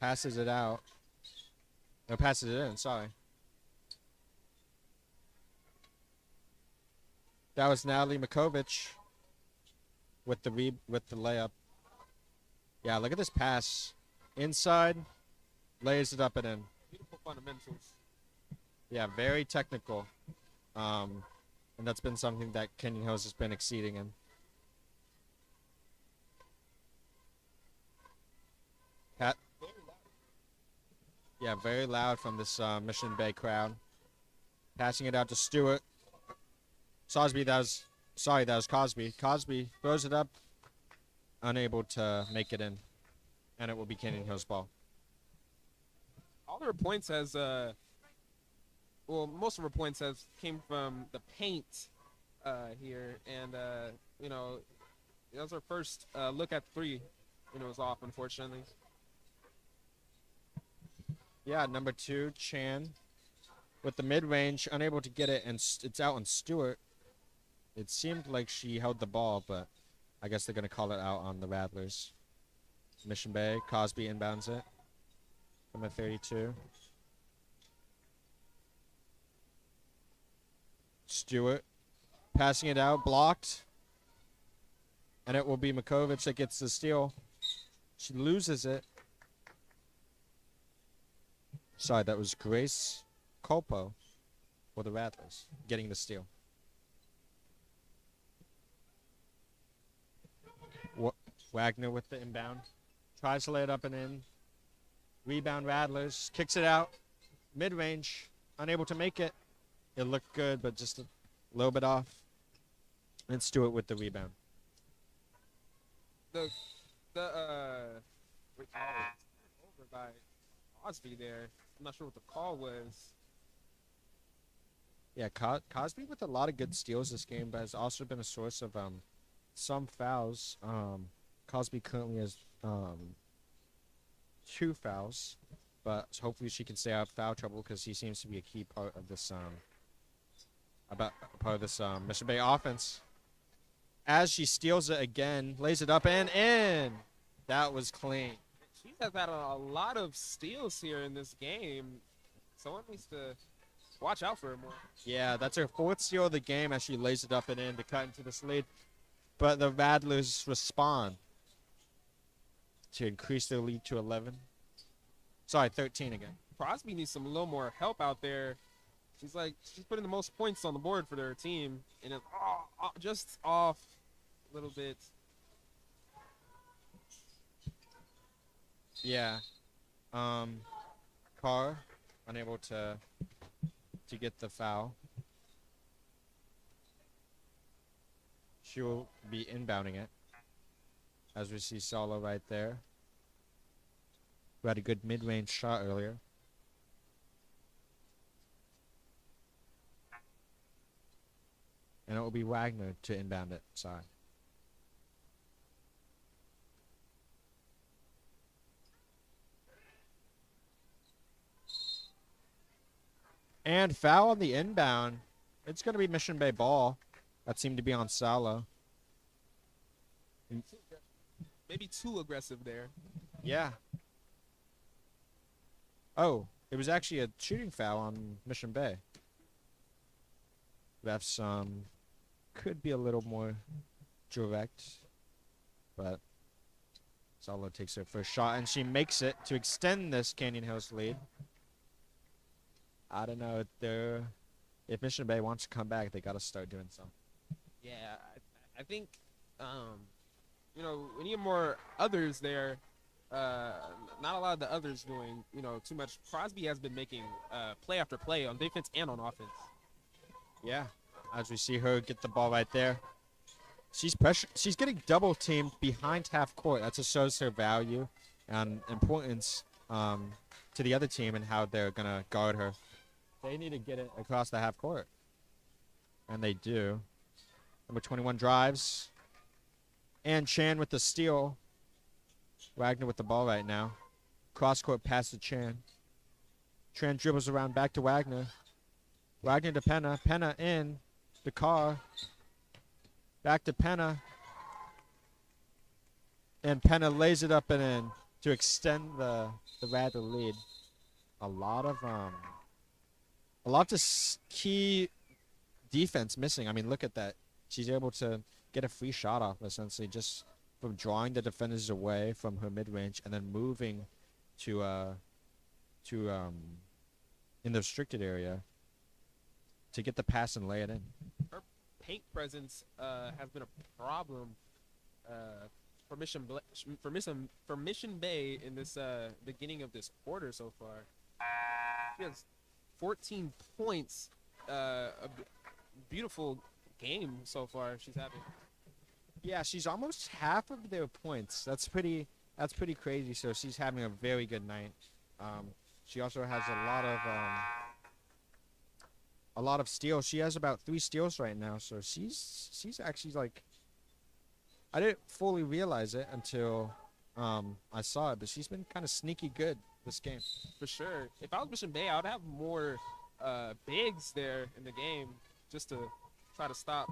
passes it out. No, passes it in, sorry. That was Natalie Makovic with the layup. Yeah, look at this pass. Inside, lays it up and in. Beautiful fundamentals. Yeah, very technical. And that's been something that Canyon Hills has been exceeding in. Pat. Yeah, very loud from this Mission Bay crowd. Passing it out to Stewart. Cosby, that was Cosby. Cosby throws it up, unable to make it in, and it will be Canyon Hills ball. All their points most of her points came from the paint here, and that was her first look at three, it was off, unfortunately. Yeah, number 2, Chan, with the mid-range, unable to get it, and it's out on Stewart. It seemed like she held the ball, but I guess they're going to call it out on the Rattlers. Mission Bay, Cosby inbounds it. Number 32. Stewart passing it out, blocked. And it will be Makovic that gets the steal. She loses it. Sorry, that was Grace Colpo for the Rattlers getting the steal. Wagner with the inbound. Tries to lay it up and in. Rebound Rattlers. Kicks it out. Mid-range. Unable to make it. It looked good, but just a little bit off. And Stewart with the rebound. Over by Cosby there. I'm not sure what the call was. Yeah, Cosby with a lot of good steals this game, but has also been a source of some fouls. Cosby currently has 2 fouls, but hopefully she can stay out of foul trouble, because he seems to be a key part of this Mission Bay offense. As she steals it again, lays it up and in. That was clean. She has had a lot of steals here in this game. Someone needs to watch out for her more. Yeah, that's her 4th steal of the game as she lays it up and in to cut into this lead. But the Rattlers respond to increase their lead to 11. Sorry, 13 again. Crosby needs some little more help out there. She's putting the most points on the board for their team, and it's just off a little bit. Yeah. Carr unable to get the foul. She will be inbounding it. As we see Solo right there. Who had a good mid-range shot earlier. And it will be Wagner to inbound it. Sorry. And foul on the inbound. It's going to be Mission Bay ball. That seemed to be on Salo. Maybe too aggressive there. Yeah. Oh, it was actually a shooting foul on Mission Bay. Refs could be a little more direct, but Salo takes her first shot, and she makes it to extend this Canyon Hills lead. I don't know if Mission Bay wants to come back, they got to start doing something. Yeah, I think we need more others there. Not a lot of the others doing too much. Crosby has been making play after play on defense and on offense. Yeah, as we see her get the ball right there. She's getting double teamed behind half court. That just shows her value and importance to the other team and how they're gonna guard her. They need to get it across the half court, and they do. Number 21 drives, and Chan with the steal. Wagner with the ball right now. Cross court pass to Chan. Chan dribbles around back to Wagner. Wagner to Penna. Penna in. The car. Back to Penna. And Penna lays it up and in to extend the Rattler lead. A lot of key defense missing. I mean, look at that. She's able to get a free shot off essentially just from drawing the defenders away from her mid-range and then moving to in the restricted area to get the pass and lay it in. Her paint presence has been a problem for Mission Bay in this beginning of this quarter so far. She has 14 points. A beautiful game so far she's having. Yeah, she's almost half of their points. That's pretty crazy. So she's having a very good night. She also has a lot of steals. She has about 3 steals right now. So she's actually like, I didn't fully realize it until I saw it, but she's been kind of sneaky good this game. For sure. If I was Mission Bay, I would have more bigs there in the game just to try to stop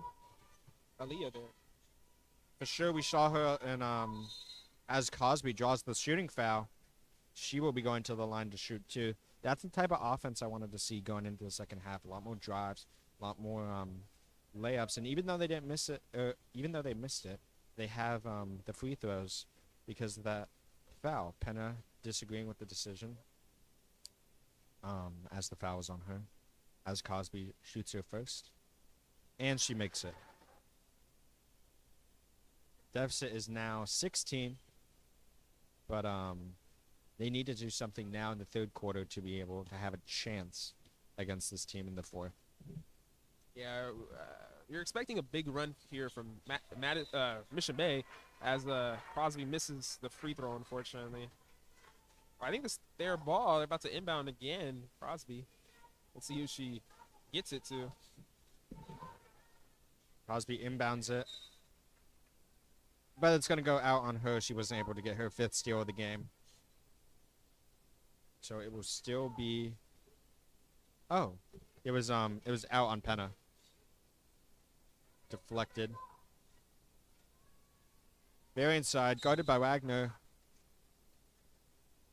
Aaliyah there. For sure, we saw her in as Cosby draws the shooting foul, she will be going to the line to shoot too. That's the type of offense I wanted to see going into the second half. A lot more drives, a lot more layups, and even though they didn't miss it, even though they missed it, they have the free throws because of that foul. Penna disagreeing with the decision as the foul was on her, as Cosby shoots her first, and she makes it. Deficit is now 16, but they need to do something now in the third quarter to be able to have a chance against this team in the fourth. Yeah, you're expecting a big run here from Mission Bay as Crosby misses the free throw, unfortunately. I think it's their ball. They're about to inbound again, Crosby. Let's see who she gets it to. Crosby inbounds it. But it's going to go out on her. She wasn't able to get her 5th steal of the game. So it will still be... Oh. It was out on Penna. Deflected. Very inside. Guarded by Wagner.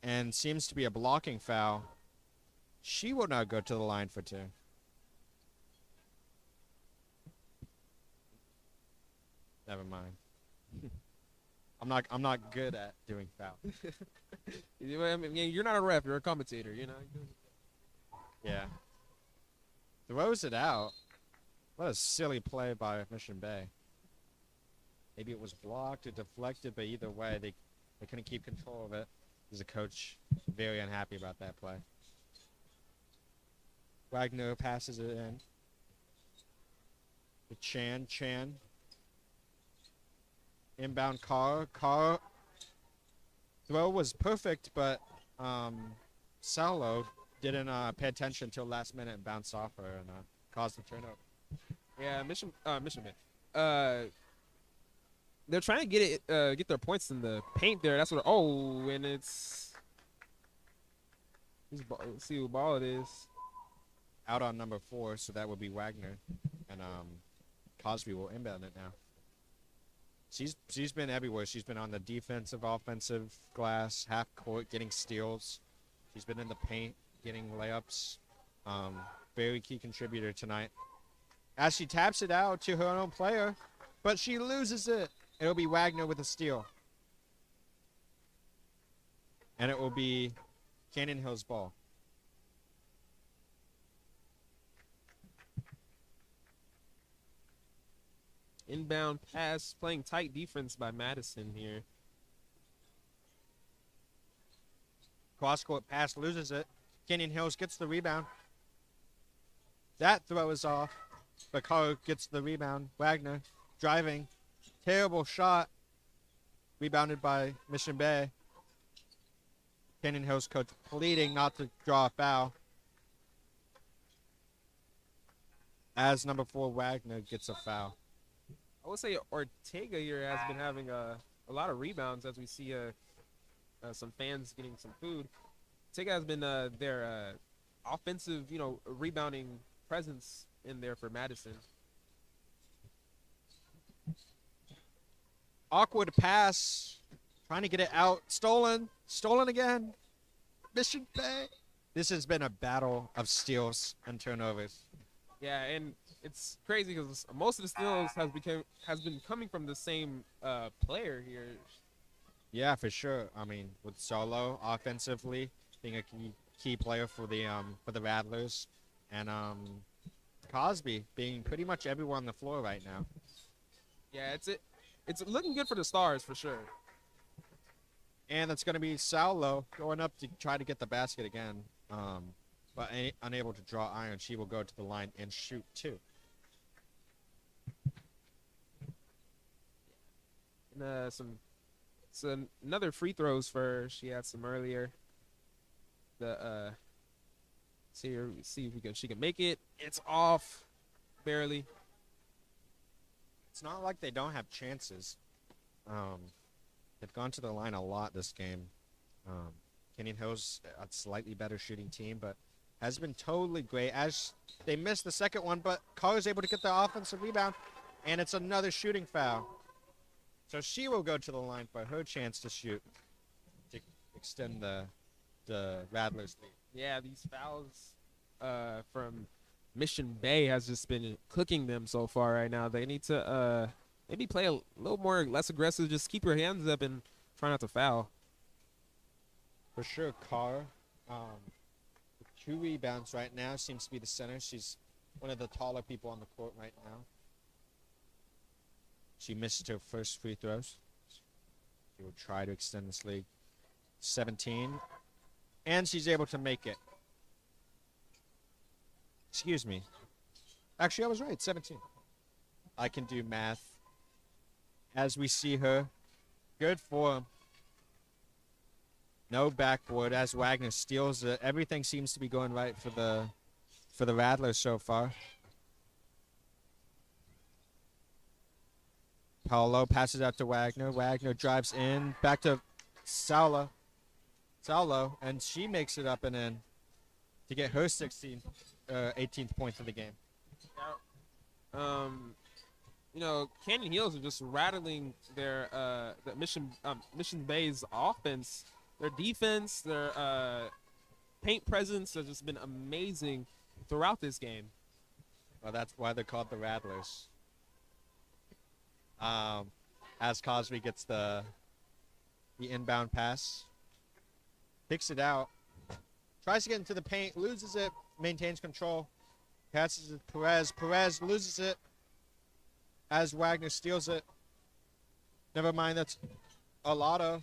And seems to be a blocking foul. She will now go to the line for 2. Never mind. I'm not good at doing foul. I mean, you're not a ref. You're a commentator. You know. Yeah. Throws it out. What a silly play by Mission Bay. Maybe it was blocked or deflected, but either way, they couldn't keep control of it. There's a coach very unhappy about that play. Wagner passes it in. To Chan. Inbound Carr. Throw was perfect, but Saulo didn't pay attention until last minute and bounced off her and caused the turnover. Yeah, Mission Man. They're trying to get their points in the paint there. That's what. Oh, and it's. Let's see who ball it is. Out on number 4, so that would be Wagner, and Cosby will inbound it now. She's been everywhere. She's been on the defensive, offensive glass, half court, getting steals. She's been in the paint, getting layups. Very key contributor tonight. As she taps it out to her own player, but she loses it. It'll be Wagner with a steal. And it will be Canyon Hill's ball. Inbound pass, playing tight defense by Madison here. Cross-court pass, loses it. Canyon Hills gets the rebound. That throw is off, but Carr gets the rebound. Wagner driving. Terrible shot. Rebounded by Mission Bay. Canyon Hills coach pleading not to draw a foul. As number 4, Wagner gets a foul. I would say Ortega here has been having a lot of rebounds as we see some fans getting some food. Ortega has been their offensive, rebounding presence in there for Madison. Awkward pass. Trying to get it out. Stolen again. Mission Bay. This has been a battle of steals and turnovers. Yeah, and it's crazy because most of the steals has been coming from the same player here. Yeah, for sure. I mean, with Solo offensively being a key player for the Rattlers, and Cosby being pretty much everywhere on the floor right now. Yeah, it's looking good for the Stars for sure. And it's going to be Saulo going up to try to get the basket again, but unable to draw iron. She will go to the line and shoot 2. And another free throws for her. She had some earlier. See if she can make it. It's off, barely. It's not like they don't have chances. They've gone to the line a lot this game. Canyon Hills, a slightly better shooting team, but has been totally great. As they missed the second one, but Carr is able to get the offensive rebound, and it's another shooting foul. So she will go to the line for her chance to shoot to extend the Rattlers lead. Yeah, these fouls from Mission Bay has just been cooking them so far right now. They need to maybe play a little more less aggressive. Just keep your hands up and try not to foul. For sure, Carr, with 2 rebounds right now, seems to be the center. She's one of the taller people on the court right now. She missed her first free throws. She will try to extend this lead. 17. And she's able to make it. Excuse me. Actually, I was right. 17. I can do math. As we see her. Good form. No backboard as Wagner steals it. Everything seems to be going right for the Rattlers so far. Paolo passes out to Wagner. Wagner drives in. Back to Saulo, and she makes it up and in to get her 18th point of the game. Canyon Hills are just rattling their the Mission Bay's offense. Their defense, their paint presence has just been amazing throughout this game. Well, that's why they're called the Rattlers. Um, as Cosby gets the inbound pass, picks it out, tries to get into the paint, loses it, maintains control, passes it to Perez. Perez loses it as Wagner steals it. Never mind, that's Alado,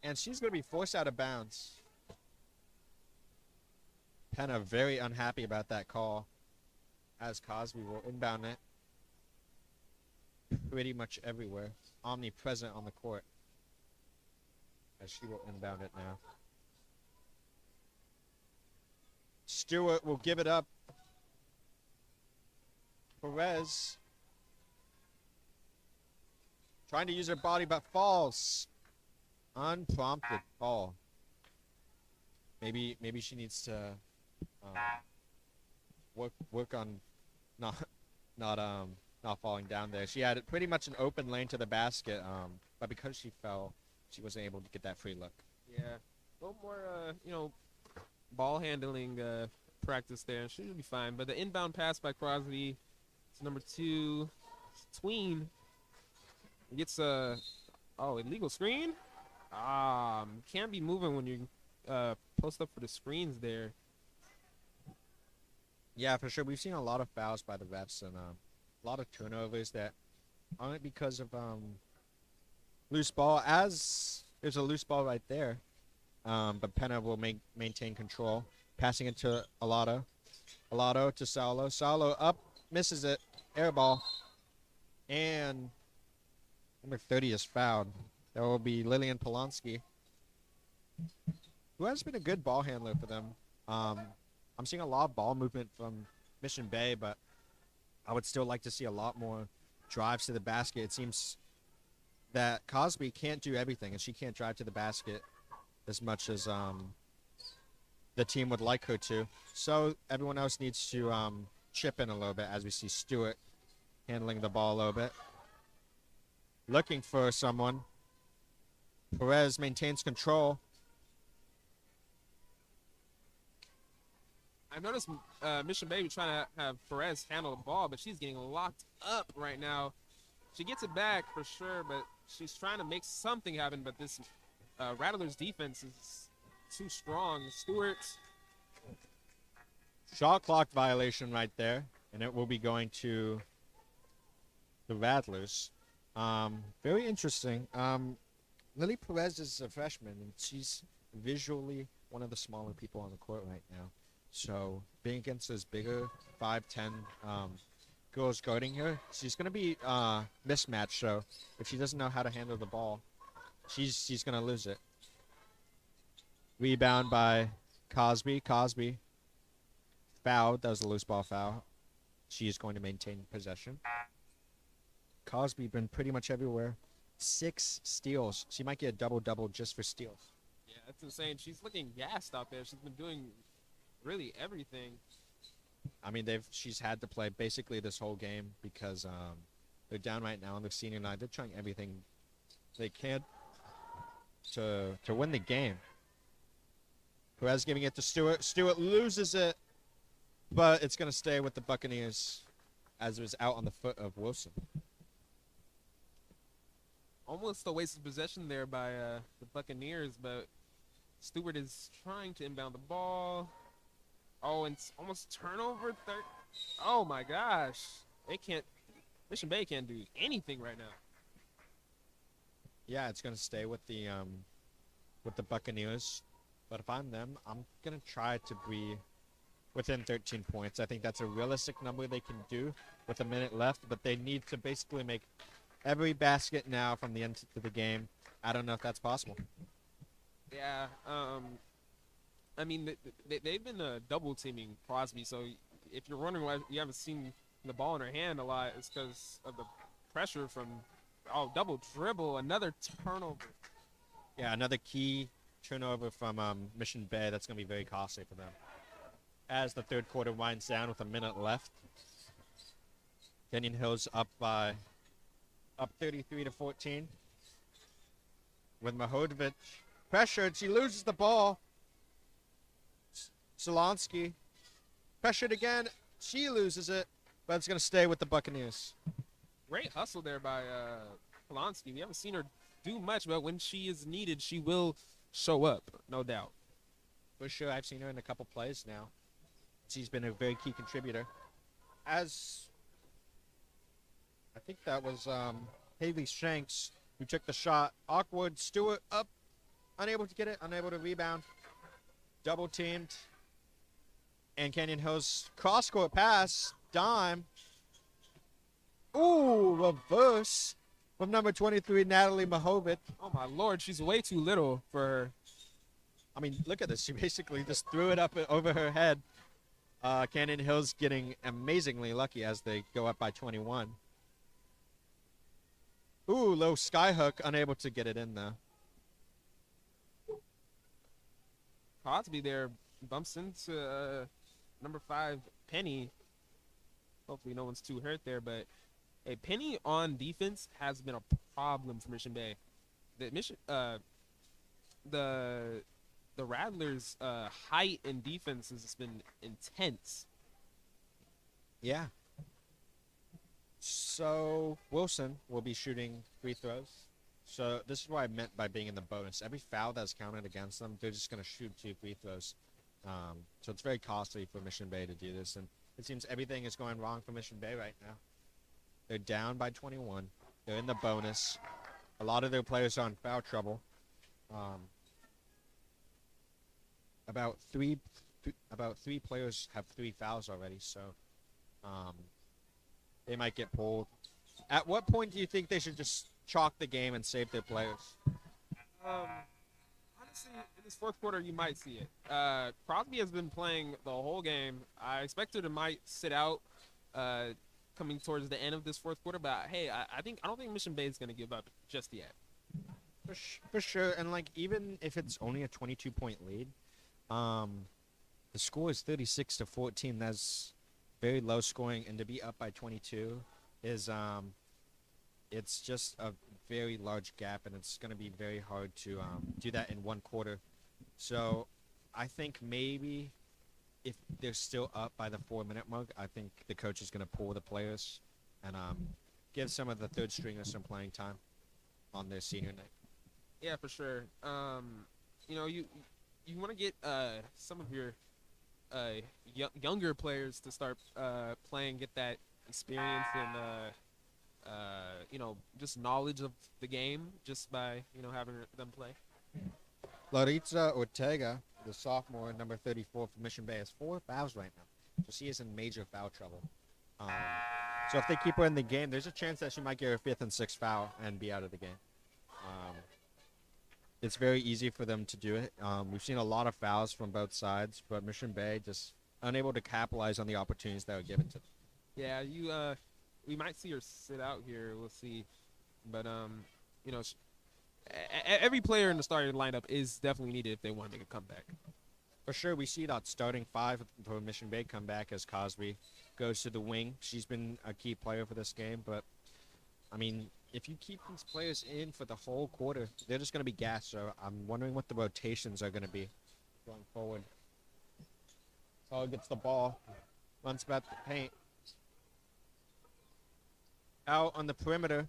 and she's going to be forced out of bounds. Penna very unhappy about that call, as Cosby will inbound it pretty much everywhere, omnipresent on the court, as she will inbound it now. Stewart will give it up. Perez trying to use her body, but falls. Unprompted fall. Maybe she needs to work on not falling down there. She had pretty much an open lane to the basket, but because she fell, she wasn't able to get that free look. Yeah, a little more, ball handling practice there. She should be fine. But the inbound pass by Crosby to number 2, Tween. He gets illegal screen. Can't be moving when you post up for the screens there. Yeah, for sure. We've seen a lot of fouls by the refs and a lot of turnovers that aren't because of loose ball. As there's a loose ball right there, but Penna will maintain control, passing it to Alado. Alado to Saulo. Saulo up, misses it, air ball, and number 30 is fouled. That will be Lillian Polonsky, who has been a good ball handler for them. I'm seeing a lot of ball movement from Mission Bay, but I would still like to see a lot more drives to the basket. It seems that Cosby can't do everything, and she can't drive to the basket as much as the team would like her to. So everyone else needs to chip in a little bit, as we see Stewart handling the ball a little bit. Looking for someone. Perez maintains control. I've noticed Mission Baby trying to have Perez handle the ball, but she's getting locked up right now. She gets it back for sure, but she's trying to make something happen, but this Rattlers defense is too strong. Stewart. Shot clock violation right there, and it will be going to the Rattlers. Very interesting. Lily Perez is a freshman, and she's visually one of the smaller people on the court right now. So being against those bigger 5'10" girls guarding her, she's going to be mismatched. So if she doesn't know how to handle the ball, she's going to lose it. Rebound by Cosby. Cosby fouled. That was a loose ball foul. She is going to maintain possession. Cosby been pretty much everywhere. 6 steals. She might get a double-double just for steals. Yeah, that's insane. She's looking gassed out there. She's been doing really everything. I mean, she's had to play basically this whole game because they're down right now on the senior night. They're trying everything they can to win the game. Perez giving it to Stewart. Stewart loses it, but it's going to stay with the Buccaneers as it was out on the foot of Wilson. Almost a waste of possession there by the Buccaneers, but Stewart is trying to inbound the ball. Oh, and it's almost turnover. Oh my gosh, Mission Bay can't do anything right now. Yeah, it's gonna stay with the Buccaneers, but if I'm them, I'm gonna try to be within 13 points. I think that's a realistic number they can do with a minute left, but they need to basically make every basket now from the end to the game. I don't know if that's possible. Yeah, I mean, they've been double teaming Crosby, so if you're wondering why you haven't seen the ball in her hand a lot, it's because of the pressure from, double dribble, another turnover. Yeah, another key turnover from Mission Bay. That's going to be very costly for them. As the third quarter winds down with a minute left, Canyon Hills up 33-14. With Mahodovic pressured, she loses the ball. Solonsky pressured again. She loses it, but it's going to stay with the Buccaneers. Great hustle there by Polanski. We haven't seen her do much, but when she is needed, she will show up, no doubt. For sure, I've seen her in a couple plays now. She's been a very key contributor. As I think that was Haley Shanks who took the shot. Awkward. Stewart up. Unable to get it. Unable to rebound. Double teamed. And Canyon Hills cross-court pass. Dime. Ooh, reverse from number 23, Natalie Mahovic. Oh, my Lord. She's way too little for her. I mean, look at this. She basically just threw it up over her head. Canyon Hills getting amazingly lucky as they go up by 21. Ooh, low skyhook, unable to get it in though. Cosby there bumps into number 5, Penny. Hopefully no one's too hurt there, but a Penny on defense has been a problem for Mission Bay. The Rattlers' height in defense has been intense. Yeah. So Wilson will be shooting free throws. So this is what I meant by being in the bonus. Every foul that's counted against them, they're just going to shoot 2 free throws. So it's very costly for Mission Bay to do this. And it seems everything is going wrong for Mission Bay right now. They're down by 21. They're in the bonus. A lot of their players are in foul trouble. About three players have 3 fouls already, so they might get pulled. At what point do you think they should just chalk the game and save their players? Honestly, in this fourth quarter, you might see it. Crosby has been playing the whole game. I expect her to might sit out coming towards the end of this fourth quarter, but hey, I don't think Mission Bay is going to give up just yet. For sure, and like even if it's only a 22-point lead, the score is 36-14. That's very low scoring, and to be up by 22 is it's just a very large gap, and it's going to be very hard to do that in one quarter. So I think maybe if they're still up by the 4-minute mark, I think the coach is going to pull the players and give some of the third stringers some playing time on their senior night. Yeah, for sure. You want to get some of your younger players to start playing, get that experience and just knowledge of the game just by having them play. Laritza Ortega, the sophomore, number 34 for Mission Bay, has 4 fouls right now, so she is in major foul trouble. So if they keep her in the game, there's a chance that she might get her 5th and 6th foul and be out of the game. It's very easy for them to do it. We've seen a lot of fouls from both sides, but Mission Bay just unable to capitalize on the opportunities that were given to them. Yeah, we might see her sit out here. We'll see, but every player in the starting lineup is definitely needed if they want to make a comeback. For sure, we see that starting 5 for Mission Bay come back as Cosby goes to the wing. She's been a key player for this game, but I mean, if you keep these players in for the whole quarter, they're just going to be gassed. So I'm wondering what the rotations are going to be going forward. Saul gets the ball, runs back the paint. Out on the perimeter.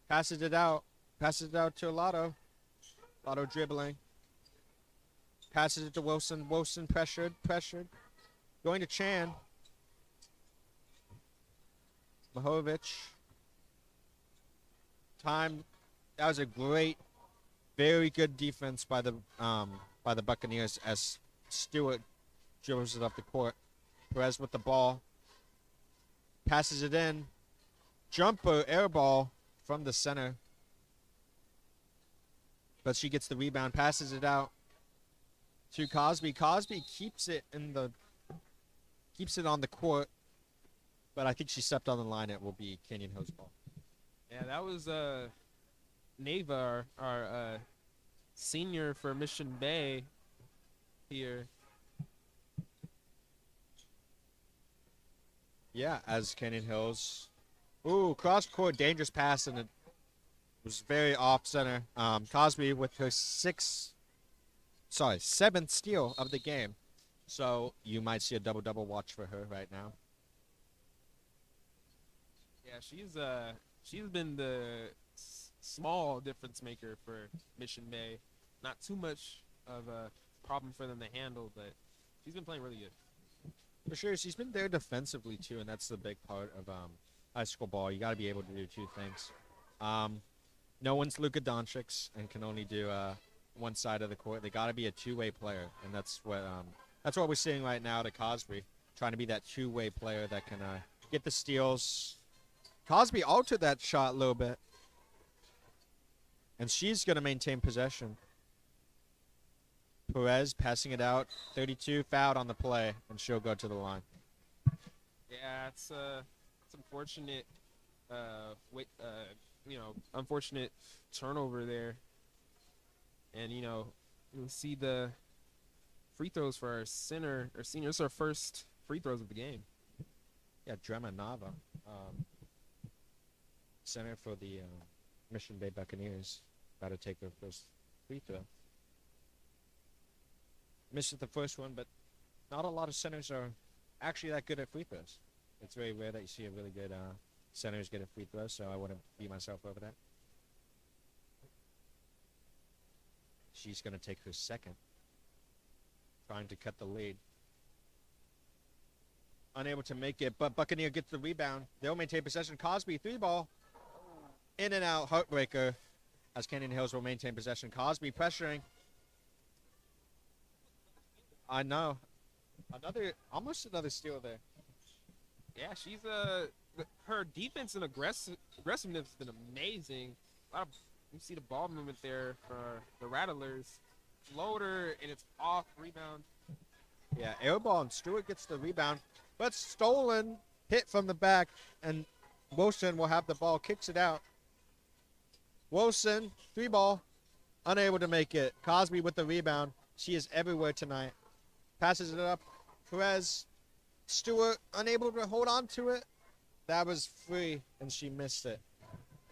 Passes it out to Lotto. Lotto dribbling. Passes it to Wilson. Wilson pressured. Going to Chan. Mahovic. Time. That was a great, very good defense by the Buccaneers as Stewart dribbles it off the court. Perez with the ball. Passes it in. Jumper, air ball from the center. But she gets the rebound, passes it out to Cosby. Cosby keeps it on the court. But I think she stepped on the line. It will be Canyon Hills ball. Yeah, that was Neva, our senior for Mission Bay here. Yeah, as Canyon Hills. Ooh, cross-court, dangerous pass, and it was very off-center. Cosby with her 7th steal of the game. So you might see a double-double watch for her right now. Yeah, Yeah, she's been the small difference maker for Mission Bay. Not too much of a problem for them to handle, but she's been playing really good. For sure, she's been there defensively too, and that's the big part of high school ball. You got to be able to do two things. Um, no one's Luka Doncic and can only do one side of the court. They got to be a two-way player, and that's what we're seeing right now to Cosby, trying to be that two-way player that can get the steals. Cosby altered that shot a little bit, and she's going to maintain possession. Perez passing it out, 32, fouled on the play, and she'll go to the line. Yeah, it's unfortunate. Unfortunate turnover there, and you'll see the free throws for our center or senior. It's our first free throws of the game. Yeah, Drema Nava, center for the Mission Bay Buccaneers, about to take her first free throw. Missed the first one, but not a lot of centers are actually that good at free throws. It's very rare that you see a really good centers get a free throw, so I wouldn't beat myself over that. She's going to take her second, trying to cut the lead. Unable to make it, but Buccaneer gets the rebound. They'll maintain possession. Cosby, three ball. In and out, heartbreaker, as Canyon Hills will maintain possession. Cosby pressuring. I know. Almost another steal there. Yeah, she's her defense and aggressiveness has been amazing. You see the ball movement there for the Rattlers. Floater, and it's off rebound. Yeah, air ball, and Stewart gets the rebound, but stolen, hit from the back, and Wilson will have the ball, kicks it out. Wilson, three ball, unable to make it. Cosby with the rebound. She is everywhere tonight. Passes it up. Perez, Stewart unable to hold on to it. That was free, and she missed it.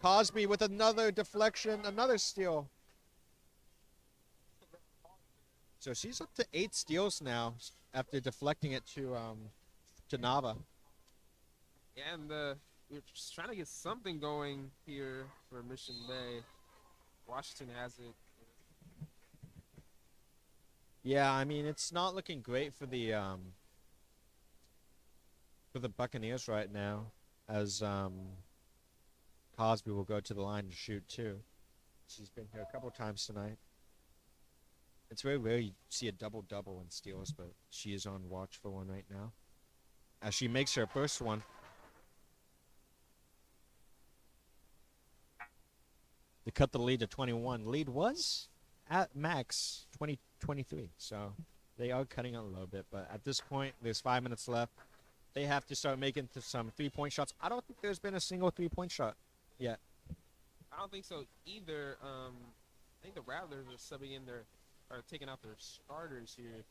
Cosby with another deflection, another steal. So she's up to 8 steals now after deflecting it to Nava. Yeah, and we're just trying to get something going here for Mission Bay. Washington has it. Yeah, I mean, it's not looking great for the Buccaneers right now, as Cosby will go to the line to shoot too. She's been here a couple times tonight. It's very rare you see a double-double in steals, but she is on watch for one right now, as she makes her first one. To cut the lead to 21. Lead was at max 20-23, so they are cutting it a little bit, but at this point there's 5 minutes left. They have to start making some three-point shots. I don't think there's been a single three-point shot yet. I don't think so either. I think the Rattlers are taking out their starters here,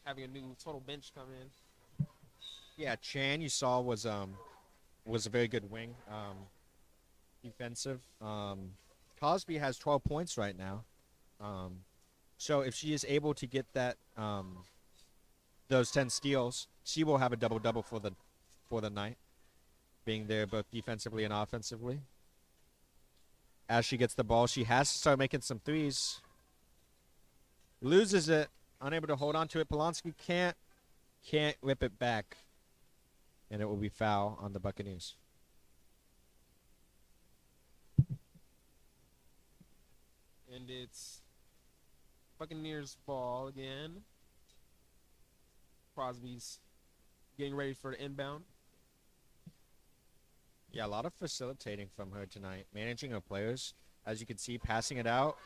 having a new total bench come in. Yeah, Chan, you saw, was a very good wing, defensive. Cosby has 12 points right now. So if she is able to get that those 10 steals, she will have a double-double for the night, being there both defensively and offensively. As she gets the ball, she has to start making some threes. Loses it, unable to hold on to it. Polonsky can't whip it back, and it will be foul on the Buccaneers. And it's Buccaneers ball again. Crosby's getting ready for the inbound. Yeah, a lot of facilitating from her tonight, managing her players. As you can see, passing it out.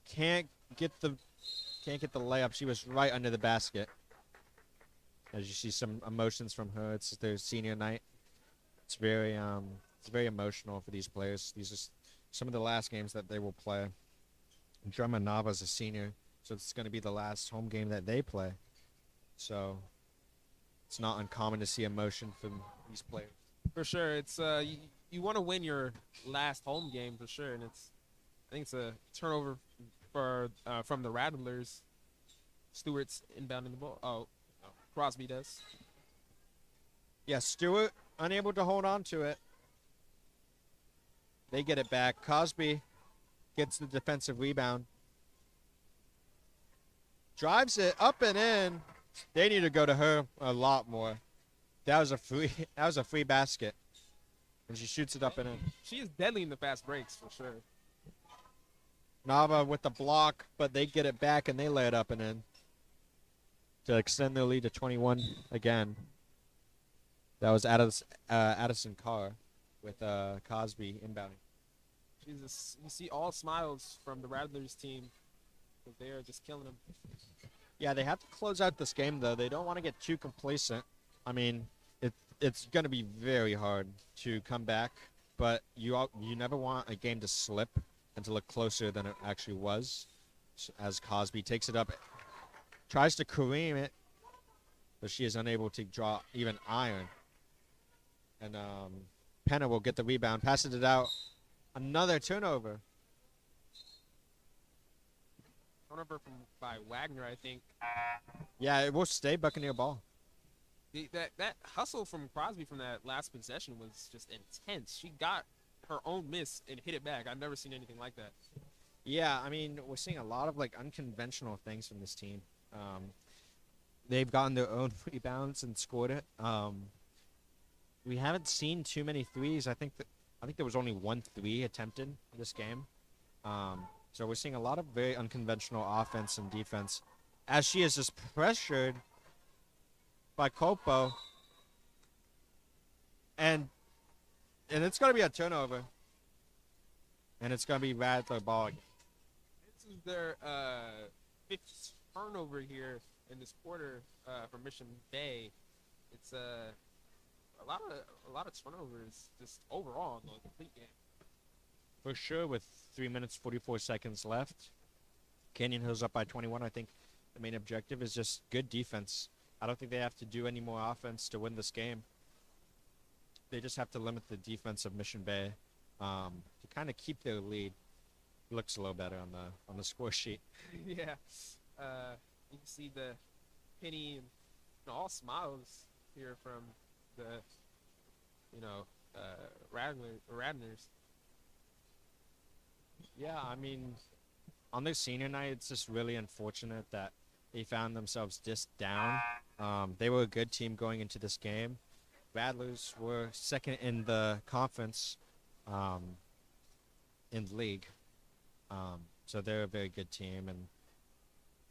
Can't get the layup. She was right under the basket. As you see some emotions from her, it's their senior night. It's very emotional for these players. These are some of the last games that they will play. Drema Nava's a senior, so it's going to be the last home game that they play. So it's not uncommon to see emotion from these players. For sure, it's you want to win your last home game for sure, and I think it's a turnover from the Rattlers. Stewart's inbounding the ball. Oh, Crosby does. Yeah, Stewart unable to hold on to it. They get it back. Cosby gets the defensive rebound. Drives it up and in. They need to go to her a lot more. That was a free that was a free basket. And she shoots it up and in. She is deadly in the fast breaks for sure. Nava with the block, but they get it back and they lay it up and in to extend their lead to 21 again. That was Addison Carr with Cosby inbounding. Jesus, you see all smiles from the Rattlers team. But they are just killing them. Yeah, they have to close out this game though. They don't want to get too complacent. I mean, it's going to be very hard to come back, but you never want a game to slip and to look closer than it actually was. As Cosby takes it up, tries to Kareem it, but she is unable to draw even iron. And Penna will get the rebound, passes it out. Another turnover. Turnover by Wagner, I think. Yeah, it will stay Buccaneer ball. That hustle from Crosby from that last possession was just intense. She got her own miss and hit it back. I've never seen anything like that. Yeah, I mean, we're seeing a lot of like unconventional things from this team. They've gotten their own rebounds and scored it. We haven't seen too many threes. I think there was only 1 3 attempted this game. So we're seeing a lot of very unconventional offense and defense, as she is just pressured by Copo, and it's gonna be a turnover, and it's gonna be Rattler ball again. This is their 5th turnover here in this quarter for Mission Bay. It's a lot of turnovers just overall in the complete game. For sure, with 3 minutes 44 seconds left, Canyon Hills up by 21. I think the main objective is just good defense. I don't think they have to do any more offense to win this game. They just have to limit the defense of Mission Bay to kind of keep their lead. Looks a little better on the score sheet. Yeah, you can see the Penny and all smiles here from the Radners. Yeah, I mean, on their senior night, it's just really unfortunate that they found themselves this down. They were a good team going into this game. Rattlers were second in the conference in the league. So they're a very good team. And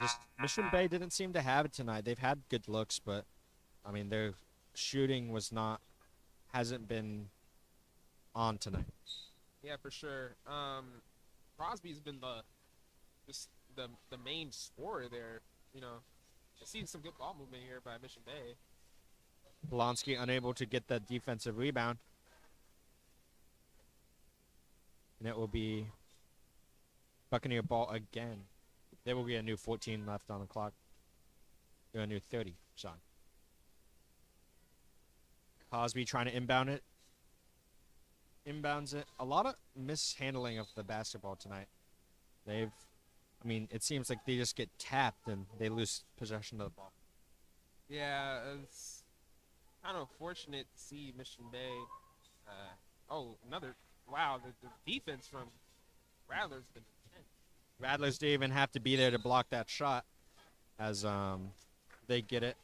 just Mission Bay didn't seem to have it tonight. They've had good looks, but, I mean, their shooting hasn't been on tonight. Yeah, for sure. Crosby's been the main scorer there. I see some good ball movement here by Mission Bay. Polanski unable to get that defensive rebound. And it will be Buccaneer ball again. There will be a new 14 left on the clock. Or a new 30, sorry. Cosby trying to inbound it. Inbounds it. A lot of mishandling of the basketball tonight. It seems like they just get tapped and they lose possession of the ball. Yeah, it's kind of fortunate to see Mission Bay. The defense from Rattlers been intense. Rattlers didn't even have to be there to block that shot as they get it.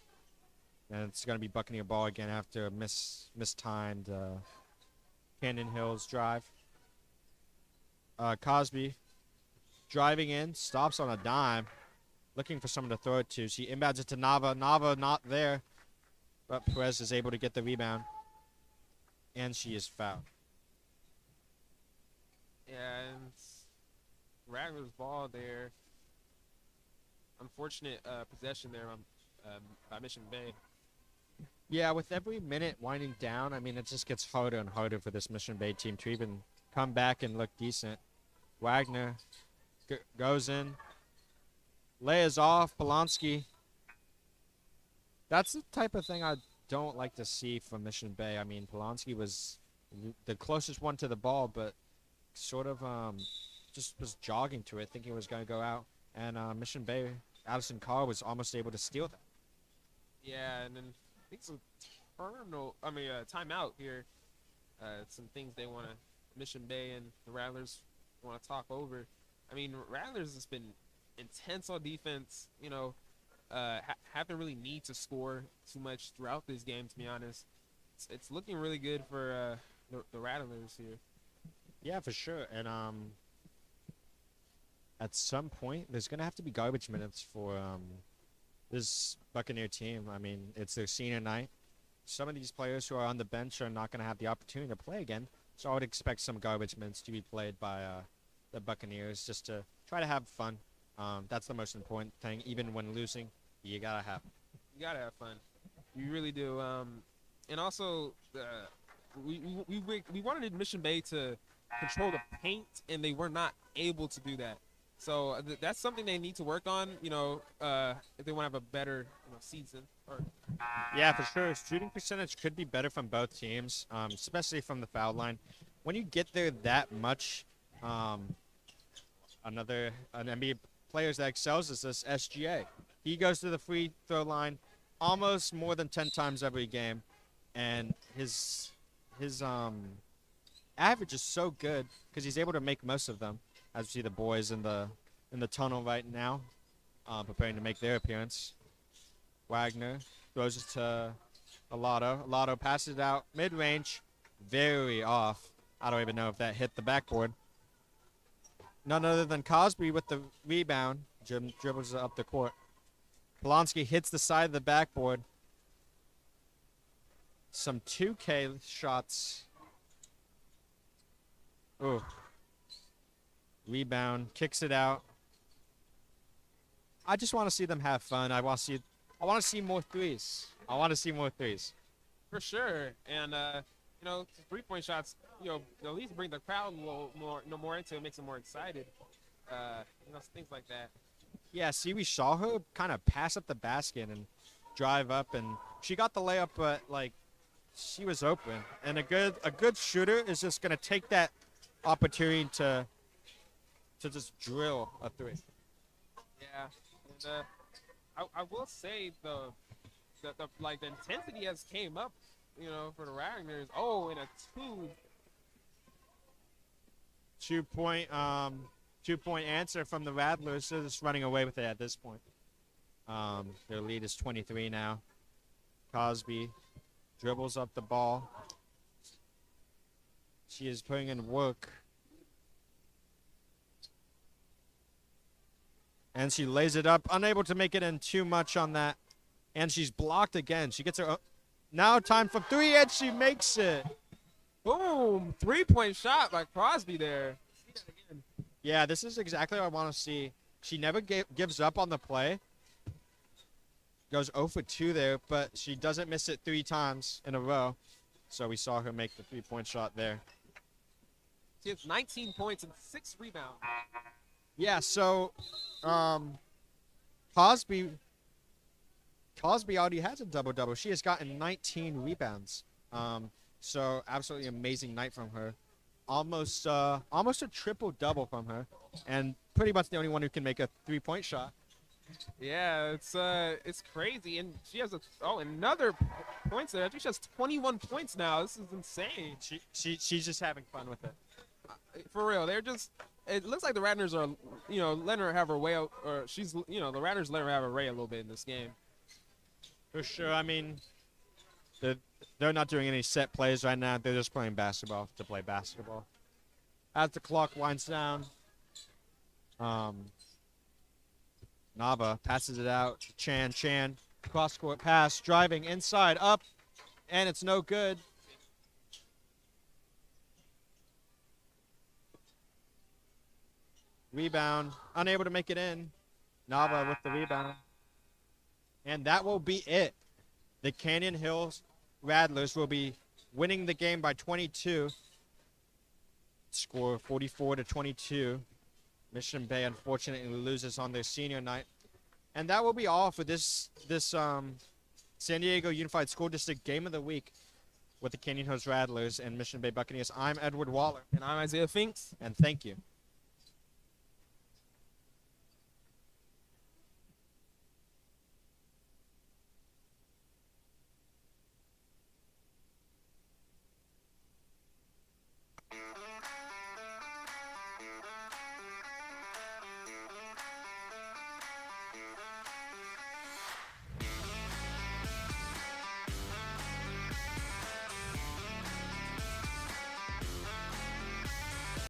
And it's going to be Buccaneer ball again after a mistimed Canyon Hills drive. Cosby driving in, stops on a dime, looking for someone to throw it to. She inbounds it to Nava. Nava not there, but Perez is able to get the rebound. And she is fouled. Yeah, and Rattlers ball there. Unfortunate possession there by Mission Bay. Yeah, with every minute winding down, it just gets harder and harder for this Mission Bay team to even come back and look decent. Wagner goes in, layers off, Polanski. That's the type of thing I don't like to see from Mission Bay. Polanski was the closest one to the ball, but sort of just was jogging to it, thinking it was going to go out. And Mission Bay, Addison Carr was almost able to steal that. Yeah, and then I think timeout here. Some things they want to Mission Bay and the Rattlers want to talk over. I mean, Rattlers has been intense on defense. Haven't really need to score too much throughout this game. To be honest, it's looking really good for the Rattlers here. Yeah, for sure. And at some point, there's gonna have to be garbage minutes for this Buccaneer team. I mean, it's their senior night. Some of these players who are on the bench are not gonna have the opportunity to play again. So I would expect some garbage minutes to be played by the Buccaneers just to try to have fun. That's the most important thing. Even when losing, you gotta have. You gotta have fun. You really do. And also, we wanted Mission Bay to control the paint, and they were not able to do that. So that's something they need to work on. If they want to have a better season. Yeah, for sure. Shooting percentage could be better from both teams, especially from the foul line. When you get there that much, an NBA player that excels is this SGA. He goes to the free throw line almost more than 10 times every game, and his average is so good because he's able to make most of them. As we see the boys in the tunnel right now, preparing to make their appearance. Wagner throws it to Alotto. Alotto passes it out mid-range, very off. I don't even know if that hit the backboard. None other than Cosby with the rebound. Jim dribbles it up the court. Polonsky hits the side of the backboard. Some 2K shots. Ooh. Rebound, kicks it out. I just want to see them have fun. I want to see more threes. For sure. And three-point shots, at least bring the crowd a little more into it, makes them more excited. Things like that. Yeah, see, we saw her kind of pass up the basket and drive up, and she got the layup, but she was open. And a good shooter is just gonna take that opportunity to just drill a three. Yeah, and I will say the intensity has came up, for the Rattlers. Oh, and a two-point answer from the Rattlers. They're just running away with it at this point. Their lead is 23 now. Cosby dribbles up the ball. She is putting in work. And she lays it up, unable to make it in too much on that. And she's blocked again. She gets her... Now time for three, and she makes it. Boom! Three-point shot by Crosby there. See that again. Yeah, this is exactly what I want to see. She never gives up on the play. Goes 0 for 2 there, but she doesn't miss it 3 times in a row. So we saw her make the three-point shot there. She has 19 points and 6 rebounds. Yeah, so Cosby already has a double-double. She has gotten 19 rebounds. So absolutely amazing night from her. Almost a triple-double from her, and pretty much the only one who can make a three-point shot. Yeah, it's crazy, and she has another points there. I think she has 21 points now. This is insane. She's just having fun with it. For real, they're just. It looks like the Rattlers are, letting her have her way out, or she's, the Rattlers letting her have her way a little bit in this game. For sure. I mean, they're not doing any set plays right now. They're just playing basketball to play basketball. As the clock winds down, Nava passes it out to Chan. Cross-court pass, driving inside, up, and it's no good. Rebound, unable to make it in. Nava with the rebound. And that will be it. The Canyon Hills Rattlers will be winning the game by 22. Score 44-22. Mission Bay unfortunately loses on their senior night. And that will be all for this San Diego Unified School District Game of the Week with the Canyon Hills Rattlers and Mission Bay Buccaneers. I'm Edward Waller. And I'm Isaiah Finks. And thank you.